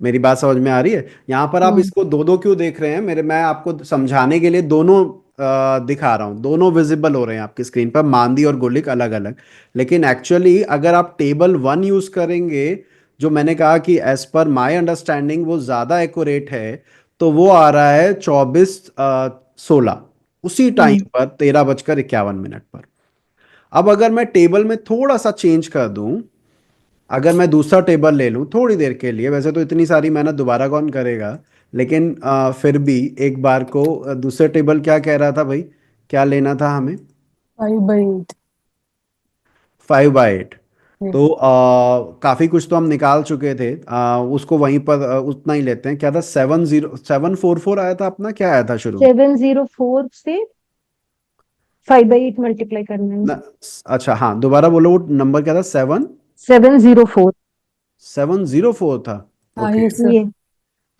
मेरी बात समझ में आ रही है। यहाँ पर आप हम्म इसको दो दो क्यों देख रहे हैं, मेरे मैं आपको समझाने के लिए दोनों दिखा रहा हूँ, दोनों विजिबल हो रहे हैं आपकी स्क्रीन पर, मांदी और गुलिक अलग अलग। लेकिन एक्चुअली अगर आप टेबल 1 यूज करेंगे, जो मैंने कहा कि एज पर माई अंडरस्टैंडिंग वो ज्यादा एक्यूरेट है, तो वो आ रहा है 24:16, उसी टाइम हम्म पर 13:51 पर। अब अगर मैं टेबल में थोड़ा सा चेंज कर दूं, अगर मैं दूसरा टेबल ले लूं थोड़ी देर के लिए, वैसे तो इतनी सारी मेहनत दोबारा कौन करेगा, लेकिन फिर भी एक बार को दूसरे टेबल क्या कह रहा था भाई, क्या लेना था हमें, 5/8. 5/8। Yes. तो काफी कुछ तो हम निकाल चुके थे, उसको वहीं पर उतना ही लेते हैं। क्या था, 70744 आया था अपना, क्या आया था शुरू में। 704 से 5/8 मल्टीप्लाई करना है। न, अच्छा हाँ, दोबारा बोलो, वो नंबर क्या था, 704। 704 था। हाँ, ओके, yes, sir. ये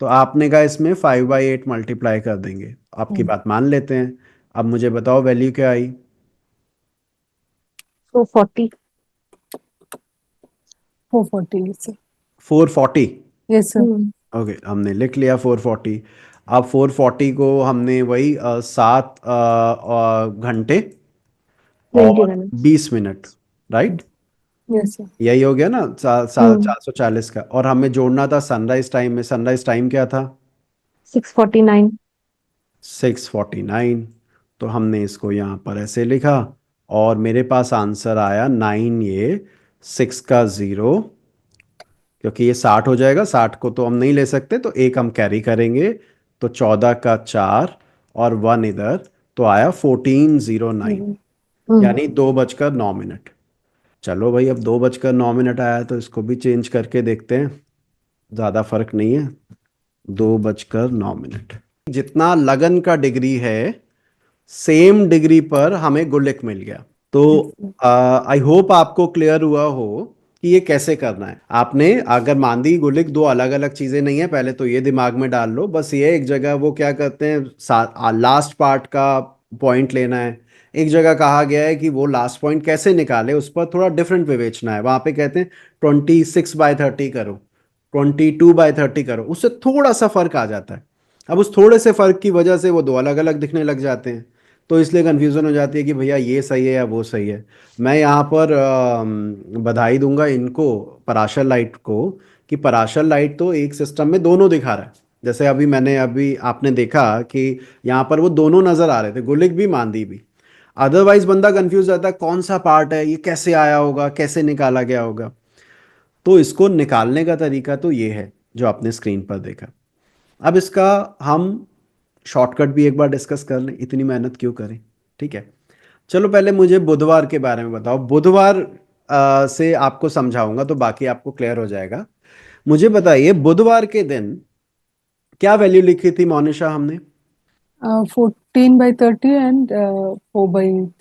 तो आपने कहा इसमें 5/8 मल्टीप्लाई कर देंगे, आपकी हम्म बात मान लेते हैं। अब मुझे बताओ वैल्यू क्या आई। 440। 440, yes, sir. 440। Yes, sir. Okay, हमने लिख लिया 440। अब 440 को हमने वही 7 घंटे 20 और minutes 20 minute, right. Yes, sir. यही हो गया ना, हम्म। 440 का। और हमें जोड़ना था सनराइज टाइम में, सनराइज टाइम क्या था, 649। 6:49। तो हमने इसको यहाँ पर ऐसे लिखा, और मेरे पास आंसर आया 9, ये 6 का 0, क्योंकि ये 60 हो जाएगा, 60 को तो हम नहीं ले सकते, तो एक हम कैरी करेंगे, तो 14 का 4 और 1 इधर, तो आया 1409, हम्म हम्म। यानी 2:09। चलो भाई, अब 2:09 आया तो इसको भी चेंज करके देखते हैं, ज़्यादा फर्क नहीं है। 2:09, जितना लगन का डिग्री है, सेम डिग्री पर हमें गुलिक मिल गया। तो Yes, sir. आई होप आपको क्लियर हुआ हो कि ये कैसे करना है। आपने अगर मांदी गुलिक दो अलग अलग चीजें नहीं है, पहले तो ये दिमाग में डाल लो, बस ये एक जगह वो क्या करते हैं, लास्ट पार्ट का पॉइंट लेना है। एक जगह कहा गया है कि वो लास्ट पॉइंट कैसे निकाले, उस पर थोड़ा डिफरेंट विवेचना है। वहां पे कहते हैं 26/30 करो, 22/30 करो, उससे थोड़ा सा फर्क आ जाता है। अब उस थोड़े से फर्क की वजह से वो दो अलग अलग दिखने लग जाते हैं, तो इसलिए कन्फ्यूज़न हो जाती है कि भैया ये सही है या वो सही है। मैं यहाँ पर बधाई दूंगा इनको, पराशर लाइट को, कि पराशर लाइट तो एक सिस्टम में दोनों दिखा रहा है। जैसे अभी आपने देखा कि यहाँ पर वो दोनों नजर आ रहे थे, गुलिक भी मांदी भी। अदरवाइज बंदा कंफ्यूज रहता है कौन सा पार्ट है, ये कैसे आया होगा, कैसे निकाला गया होगा। तो इसको निकालने का तरीका तो ये है जो आपने स्क्रीन पर देखा। अब इसका हम शॉर्टकट भी एक बार डिस्कस कर लें, इतनी मेहनत क्यों करें। ठीक है, चलो पहले मुझे बुधवार के बारे में बताओ। बुधवार से आपको समझाऊंगा तो बाकी आपको क्लियर हो जाएगा। मुझे बताइए बुधवार के दिन क्या वैल्यू लिखी थी मोनिशा हमने? 14/30 and 4/8.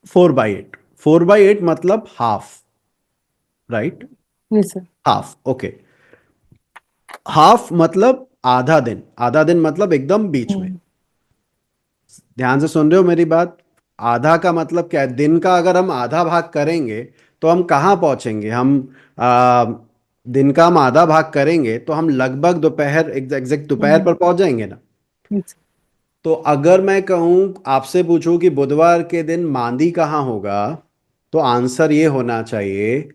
4/8। 4/8 मतलब half, right? Yes, sir. Half, okay. Half मतलब आधा दिन, आधा दिन मतलब एकदम बीच में। Hmm. ध्यान से सुन रहे हो मेरी बात? आधा का मतलब क्या है? दिन का अगर हम आधा भाग करेंगे तो हम कहाँ पहुंचेंगे? आ, दिन का हम आधा भाग करेंगे तो हम लगभग दोपहर, एग्जैक्ट दोपहर पर Hmm. पहुंच जाएंगे ना। Yes. तो अगर मैं कहूं, आपसे पूछूं कि बुधवार के दिन मांदी कहाँ होगा, तो आंसर ये होना चाहिए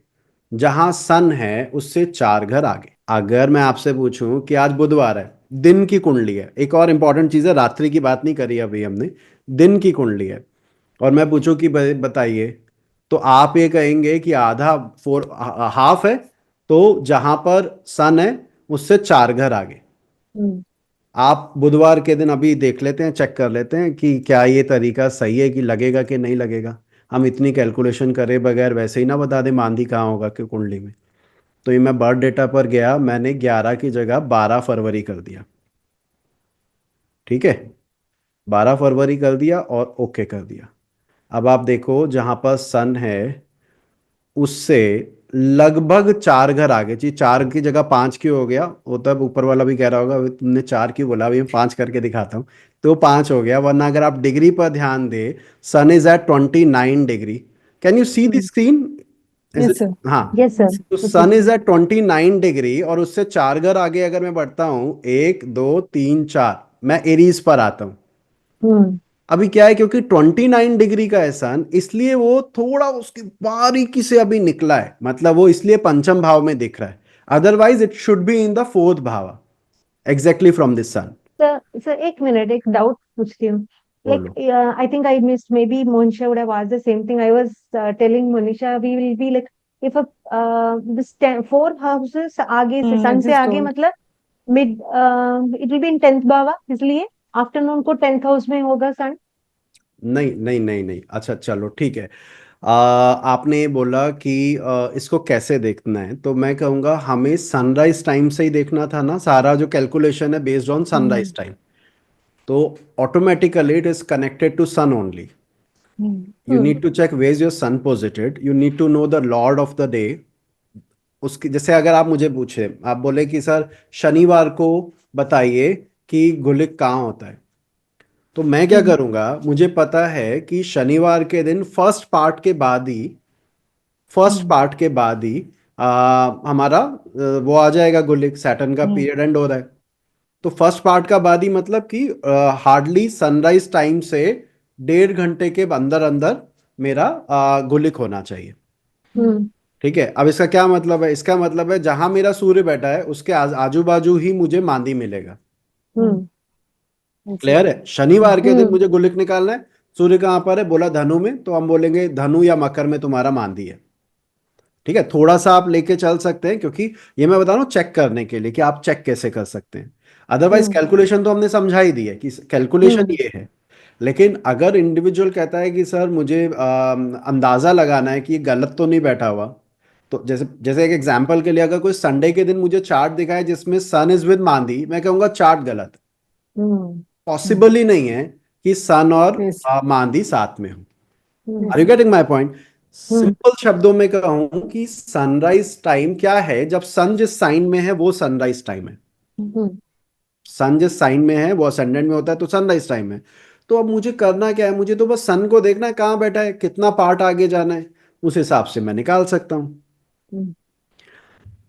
जहां सन है उससे 4 घर आगे। अगर मैं आपसे पूछूं कि आज बुधवार है, दिन की कुंडली है, एक और इंपॉर्टेंट चीज है, रात्रि की बात नहीं करी अभी हमने, दिन की कुंडली है, और मैं पूछूं कि बताइए, तो आप ये कहेंगे कि आधा, फोर, हाफ है, तो जहां पर सन है उससे 4 घर आगे। Hmm. आप बुधवार के दिन अभी देख लेते हैं, चेक कर लेते हैं कि क्या ये तरीका सही है, कि लगेगा कि नहीं लगेगा। हम इतनी कैलकुलेशन करे बगैर वैसे ही ना बता दें मांदी कहाँ होगा कि कुंडली में। तो ये मैं बर्थ डेटा पर गया, मैंने 11 की जगह 12 फरवरी कर दिया। ठीक है, 12 फरवरी कर दिया और ओके कर दिया। अब आप देखो जहां पर सन है उससे लगभग 4 घर आगे, जी 4 की जगह 5 क्यों हो गया? वो तब ऊपर वाला भी कह रहा होगा "अभी तुमने 4 क्यों बोला, अभी मैं 5 करके दिखाता हूँ"। तो 5 हो गया, वरना अगर आप डिग्री पर ध्यान दे, sun is at 29 degree. Can you see the Hmm. Screen? Is Yes, it? sir. हाँ। Yes, sir. Yes, sir. तो It is. Sun is at 29 degree और उससे 4 घर आगे अगर मैं बढ़ता हूँ, 1 2 3 4, मैं एरीज पर आता हूँ। Hmm. अभी क्या है, क्योंकि 29 डिग्री का है सन, इसलिए वो थोड़ा उसकी बारीकी से अभी निकला है, मतलब वो इसलिए पंचम भाव में दिख रहा है। Otherwise it should be in the fourth भाव, exactly from this sun. Sir, एक मिनट, एक डाउट पूछती हूँ. Like, बोलो। I think I missed. Maybe Monisha would have asked the same thing. I was telling Monisha we will be like, if a this 4 houses आगे से, I sun से just आगे told. मतलब mid, it will be in 10th भावा, इसलिए afternoon को 10th house में होगा सन. नहीं नहीं नहीं नहीं, अच्छा चलो ठीक है। आपने बोला कि इसको कैसे देखना है, तो मैं कहूँगा हमें सनराइज टाइम से ही देखना था ना, सारा जो कैलकुलेशन है based on Hmm. Sunrise time. तो automatically it is connected to sun only. Hmm. You hmm. need to check where is your sun posited. You need to know the lord of the day. उसकी जैसे अगर आप मुझे पूछे, आप बोले कि सर शनिवार को बताइए कि गुलिक कहाँ होता है, तो मैं क्या Hmm. करूंगा, मुझे पता है कि शनिवार के दिन फर्स्ट Hmm. पार्ट के बाद ही हमारा वो आ जाएगा गुलिक, सैटर्न का Hmm. पीरियड एंड हो रहा है। तो फर्स्ट पार्ट का बाद ही मतलब कि हार्डली सनराइज टाइम से 1.5 घंटे के अंदर अंदर मेरा गुलिक होना चाहिए। हम्म. ठीक है, अब इसका क्या मतलब है? इसका मतलब है जहां मेरा सूर्य बैठा है उसके आजू बाजू ही मुझे मांदी मिलेगा। Hmm. हम्म. Yes, sir. क्लियर है? शनिवार के दिन हम्म. मुझे गुलिक निकालना है। सूर्य कहाँ पर है? बोला धनु में, तो हम बोलेंगे धनु या मकर में तुम्हारा मांदी है। ठीक है, थोड़ा सा आप लेके चल सकते हैं, क्योंकि ये मैं बता रहा हूँ चेक करने के लिए कि आप चेक कैसे कर सकते हैं। अदरवाइज हम्म. कैलकुलेशन तो हमने समझा ही दी है कि कैलकुलेशन हम्म. ये है। लेकिन अगर इंडिविजुअल कहता है कि सर मुझे अंदाजा लगाना है कि ये गलत तो नहीं बैठा हुआ, तो जैसे जैसे एक एग्जांपल के लिए अगर कोई संडे के दिन मुझे चार्ट दिखाए जिसमें सन इज विद मांदी, मैं कहूंगा चार्ट गलत। हम्म. Hmm. पॉसिबल ही नहीं है कि सन और Yes. मांदी साथ में हो। Hmm. Are Yes. You getting my point? Hmm. Simple शब्दों में कहूं कि सनराइज टाइम क्या है, जब सन जिस साइन में है वो सनराइज टाइम है। हम्म. सन जिस साइन में है वो असेंडेंट में होता है, तो सनराइज टाइम है। तो अब मुझे करना क्या है? मुझे तो बस सन को देखना है कहाँ बैठा है, कितना पार्ट आगे जाना है, उस हिसाब से मैं निकाल सकता हूँ। हम्म.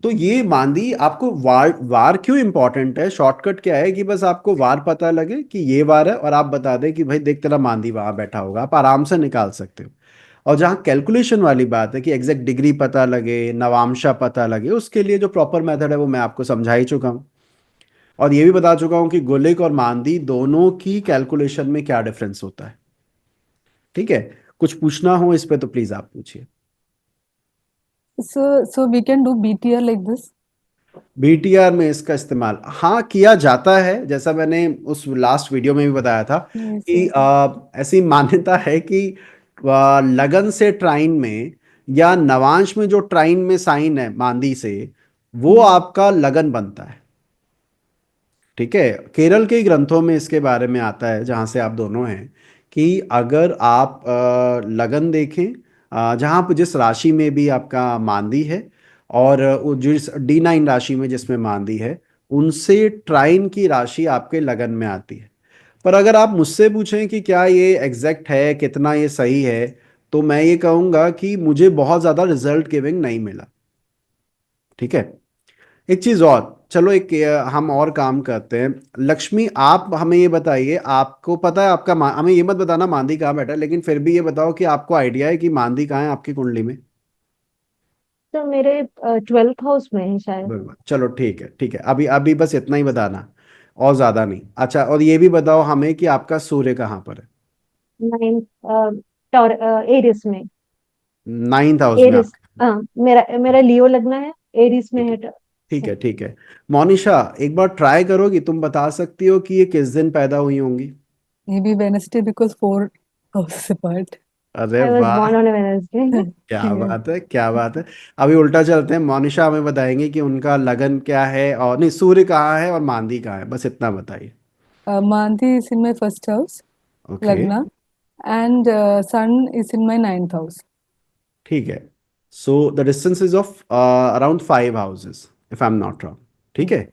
तो ये मांदी आपको वार वार क्यों इंपॉर्टेंट है? शॉर्टकट क्या है कि बस आपको वार पता लगे कि ये वार है, और आप बता दें कि भाई देख तेरा मांदी वहां बैठा होगा, आप आराम से निकाल सकते हो। और जहाँ कैलकुलेशन वाली बात है कि एग्जैक्ट डिग्री पता लगे, नवांशा पता लगे, उसके लिए जो प्रॉपर मेथड है वो मैं आपको समझा ही चुका हूँ। और ये भी बता चुका हूँ कि गुलिक और मांदी दोनों की कैलकुलेशन में क्या डिफरेंस होता है। ठीक है, कुछ पूछना हो इस पे तो प्लीज आप पूछिए। So we can do BTR like this. BTR में इसका इस्तेमाल हाँ किया जाता है, जैसा मैंने उस लास्ट वीडियो में भी बताया था Yes, कि sir. ऐसी मान्यता है कि लगन से ट्राइन में या नवांश में जो ट्राइन में साइन है मांदी से, वो हम्म। आपका लगन बनता है। ठीक है, केरल के ग्रंथों में इसके बारे में आता है, जहाँ से आप दोनों हैं, कि अगर आप लगन देखें, जहाँ पर जिस राशि में भी आपका मांदी है, और जिस D9 राशि में जिसमें मांदी है, उनसे ट्राइन की राशि आपके लगन में आती है। पर अगर आप मुझसे पूछें कि क्या ये एग्जैक्ट है, कितना ये सही है, तो मैं ये कहूँगा कि मुझे बहुत ज़्यादा रिजल्ट गिविंग नहीं मिला। ठीक है। एक चीज और, चलो एक हम और काम करते हैं। लक्ष्मी, आप हमें ये बताइए, आपको पता है आपका हमें ये मत बताना मांदी कहाँ बैठा है, लेकिन फिर भी ये बताओ कि आपको आइडिया है कि मांदी कहाँ है आपकी कुंडली में। तो मेरे 12th हाउस में है शायद। बिल्कुल, चलो ठीक है, ठीक है, अभी अभी बस इतना ही बताना, और ज्यादा नहीं। अच्छा, और ये भी बताओ हमें कि आपका सूर्य कहाँ पर है। 9th टॉर एरिस में। 9th हाउस में एरिस। आपके। हाँ, मेरा मेरा लियो लगना है, एरिस में ठीक है, है। ठीक है, ठीक है। मोनिशा, एक बार ट्राई करोगी, तुम बता सकती हो कि ये किस दिन पैदा हुई होंगी। Maybe Wednesday because 4 houses apart. अरे आई वॉज वाह, बॉर्न ऑन वेडनेसडे। क्या बात है, क्या बात है। अभी उल्टा चलते हैं, मोनिशा हमें बताएंगे कि उनका लगन क्या है, और नहीं, सूर्य कहाँ है और मांदी कहाँ है, बस इतना बताइए। Mandi is in my first house, okay, Lagna, and Sun is in my ninth house. ठीक है। So the distance is of around 5 houses, if I am not wrong. ठीक है।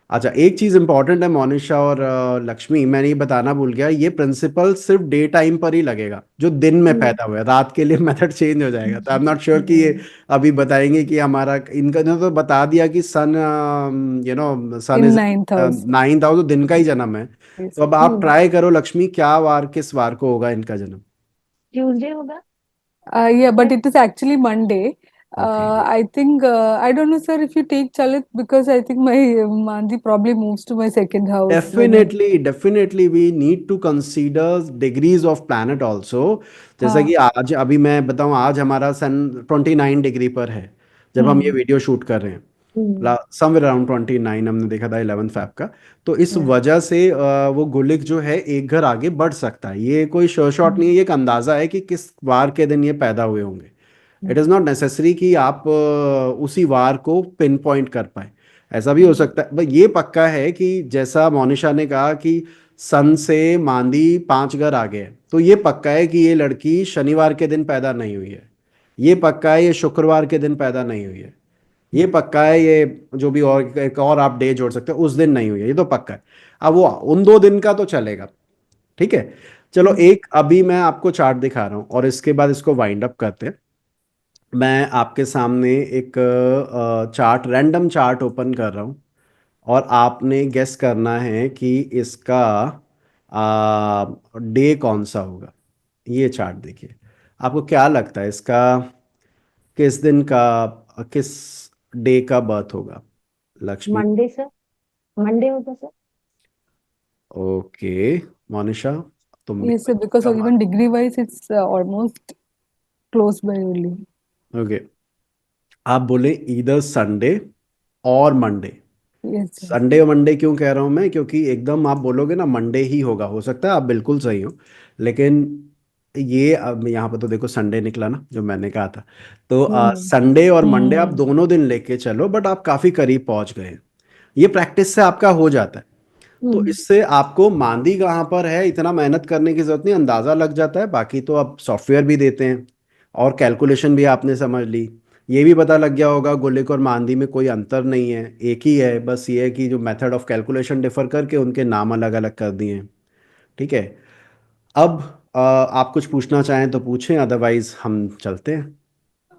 अच्छा, एक चीज इंपॉर्टेंट है मोनिशा और लक्ष्मी, मैंने ये बताना भूल गया, ये प्रिंसिपल सिर्फ डे टाइम पर ही लगेगा, जो दिन में पैदा हुआ है, रात के लिए मेथड चेंज हो जाएगा। तो आई एम नॉट श्योर कि ये अभी बताएंगे कि हमारा इनका ने तो बता दिया कि सन, सन In is ninth house. 9th house, तो दिन का ही जन्म है। Yes. तो अब आप ट्राई करो लक्ष्मी, क्या वार, किस वार को होगा इनका जन्म। ट्यूसडे होगा। Yeah, but it is actually Monday. Okay, I think I don't know, sir, if you take Chalit because I think my Mandi probably moves to my second house when I. Definitely definitely we need to consider degrees of planet also. जैसा हाँ. कि आज, अभी मैं बताऊं, आज हमारा सन 29 degree पर है जब हम ये Hmm. वीडियो शूट कर रहे हैं। हम्म। समवेयर अराउंड 29 हमने देखा था 11 फेब का। तो इस Yeah. वजह से वो गुलिक जो है एक घर आगे बढ़ सकता है। ये कोई श्योर शॉट नहीं है, ये एक अंदाजा है कि किस वार के दिन ये पैदा हुए होंगे। इट इज़ नॉट नेसेसरी कि आप उसी वार को पिन पॉइंट कर पाए। ऐसा भी हो सकता है, बस ये पक्का है कि जैसा मोनिशा ने कहा कि सन से मांदी 5 घर आगे है, तो ये पक्का है कि ये लड़की शनिवार के दिन पैदा नहीं हुई है। ये पक्का है ये शुक्रवार के दिन पैदा नहीं हुई है। ये पक्का है ये, जो भी और एक और आप डे जोड़ सकते हो, उस दिन नहीं हुई है, ये तो पक्का है। अब वो उन 2 दिन का तो चलेगा। ठीक है। चलो, एक अभी मैं आपको चार्ट दिखा रहा हूँ और इसके बाद इसको वाइंड अप करते हैं। मैं आपके सामने एक चार्ट, रैंडम चार्ट ओपन कर रहा हूँ, और आपने गेस करना है कि इसका डे कौन सा होगा। ये चार्ट देखिए, आपको क्या लगता है इसका किस दिन का, किस डे का बर्थ होगा लक्ष्मी। Monday sir. मंडे होगा सर। ओके, मोनिशा, तुम भी Yes, sir, because of कमाल। even degree wise, it's almost close by only. Okay, आप बोले इधर संडे और मंडे। Yes, sir. संडे और मंडे क्यों कह रहा हूं मैं, क्योंकि एकदम आप बोलोगे ना मंडे ही होगा, हो सकता है आप बिल्कुल सही हो, लेकिन ये अब यहाँ पर तो देखो संडे निकला ना जो मैंने कहा था। तो Hmm. संडे और मंडे आप Hmm. दोनों दिन लेके चलो, बट आप काफी करीब पहुंच गए हैं। ये प्रैक्टिस से आपका हो जाता है। तो हम्म। इससे आपको मांदी कहाँ पर है इतना मेहनत करने की जरूरत नहीं, अंदाजा लग जाता है। बाकी तो अब सॉफ्टवेयर भी देते हैं, और कैलकुलेशन भी आपने समझ ली। ये भी पता लग गया होगा गुलिक और मांदी में कोई अंतर नहीं है, एक ही है, बस ये है कि जो मेथड ऑफ कैलकुलेशन डिफर करके उनके नाम अलग अलग कर दिए हैं। ठीक है। अब आप कुछ पूछना चाहें तो पूछें, अदरवाइज हम चलते हैं।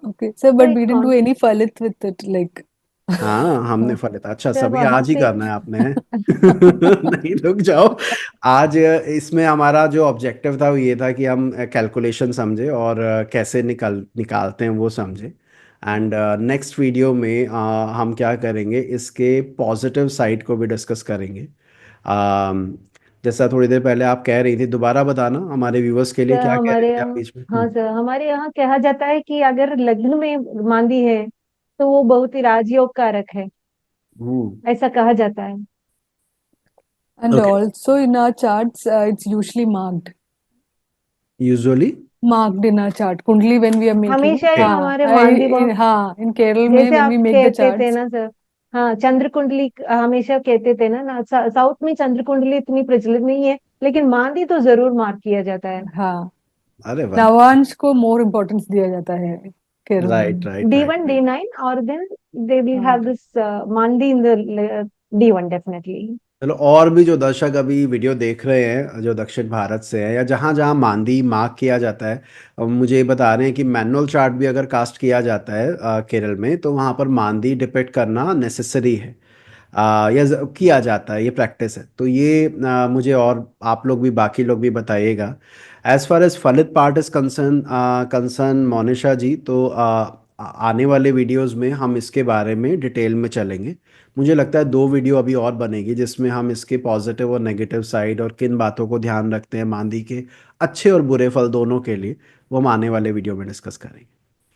Okay, sir, सर but एक we didn't do कौन। any Falit with it, like. हाँ, हमने फल था, अच्छा सर सभी वहां आज ही से। करना है आपने हैं? नहीं, रुक जाओ। आज इसमें हमारा जो ऑब्जेक्टिव था वो ये था कि हम कैलकुलेशन समझे और कैसे निकालते हैं वो समझे। एंड नेक्स्ट वीडियो में हम क्या करेंगे, इसके पॉजिटिव साइड को भी डिस्कस करेंगे। जैसा थोड़ी देर पहले आप कह रही थी, दोबारा बताना हमारे व्यूअर्स के लिए, सर क्या कह रहे हमारे थे आप यहाँ। बीच में। हाँ सर, हमारे यहाँ कहा जाता है कि अगर लग्न में मांदी है तो वो बहुत ही राजयोग कारक है। हम्म। ऐसा कहा जाता है। And okay, also in our charts, it's usually marked. Usually marked in our chart कुंडली when we are making. हमेशा ही Okay. हमारे मानदी हाँ, in Kerala में जैसे when आप we make the कहते थे charts. ना सर, हाँ चंद्र कुंडली हमेशा कहते थे ना साउथ में चंद्र कुंडली इतनी प्रचलित नहीं है, लेकिन मांदी तो जरूर मार्क किया जाता है। हाँ, अरे वाह। नवांश को more importance दिया जाता है केरल राइट में। Right right D1 right. D9 और देन दे विल हाँ, have this Mandi in the D1 definitely. चलो, और भी जो दर्शक अभी वीडियो देख रहे हैं जो दक्षिण भारत से हैं या जहाँ जहाँ मांदी मार्क किया जाता है, मुझे ये बता रहे हैं कि मैनुअल चार्ट भी अगर कास्ट किया जाता है केरल में, तो वहाँ पर मांदी डिपेक्ट करना नेसेसरी है। किया जाता है, ये प्रैक्टिस है। तो ये मुझे और आप लोग भी, बाकी लोग भी बताइएगा। एज फार एज फलित पार्ट इज कंसर्न मोनिशा जी, तो आने वाले वीडियोस में हम इसके बारे में डिटेल में चलेंगे। मुझे लगता है 2 वीडियो अभी और बनेगी जिसमें हम इसके पॉजिटिव और नेगेटिव साइड और किन बातों को ध्यान रखते हैं मांदी के अच्छे और बुरे फल दोनों के लिए, वो हम आने वाले वीडियो में डिस्कस करेंगे।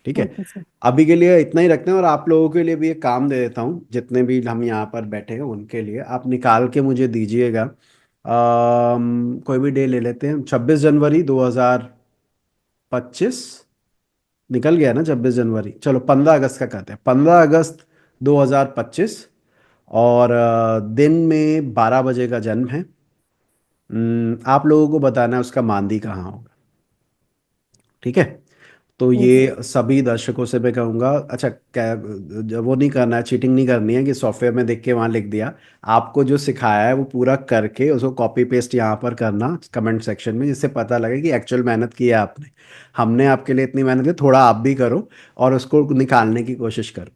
ठीक है, ओके सर। अभी के लिए इतना ही रखते हैं। और आप लोगों के लिए भी एक काम दे देता हूँ, जितने भी हम यहाँ पर बैठे हैं उनके लिए आप निकाल के मुझे दीजिएगा। कोई भी डे ले लेते हैं, 26 जनवरी 2025 निकल गया ना, 26 जनवरी, चलो 15 अगस्त का कहते हैं, 15 अगस्त 2025। और दिन में 12 बजे का जन्म है। आप लोगों को बताना है उसका मांदी कहाँ होगा। ठीक है, तो यस सर। ये सभी दर्शकों से मैं कहूँगा। अच्छा, क्या वो नहीं करना है, चीटिंग नहीं करनी है कि सॉफ्टवेयर में देख के वहाँ लिख दिया। आपको जो सिखाया है वो पूरा करके उसको कॉपी पेस्ट यहाँ पर करना कमेंट सेक्शन में, जिससे पता लगे कि एक्चुअल मेहनत की है आपने। हमने आपके लिए इतनी मेहनत की, थोड़ा आप भी करो और उसको निकालने की कोशिश करो।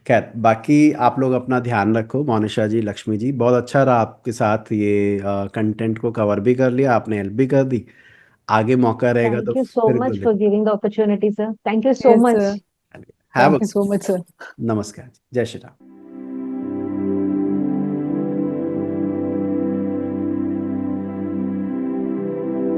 खैर, बाकी आप लोग अपना ध्यान रखो। मोनिशा जी, लक्ष्मी जी, बहुत अच्छा रहा आपके साथ, ये कंटेंट को कवर भी कर लिया आपने, हेल्प भी कर दी। आगे मौका रहेगा तो थैंक यू सो फिर मच गुल। For giving the opportunity sir, thank you so yes much. Sir. Have thank you so much sir. नमस्कार, जय श्री राम।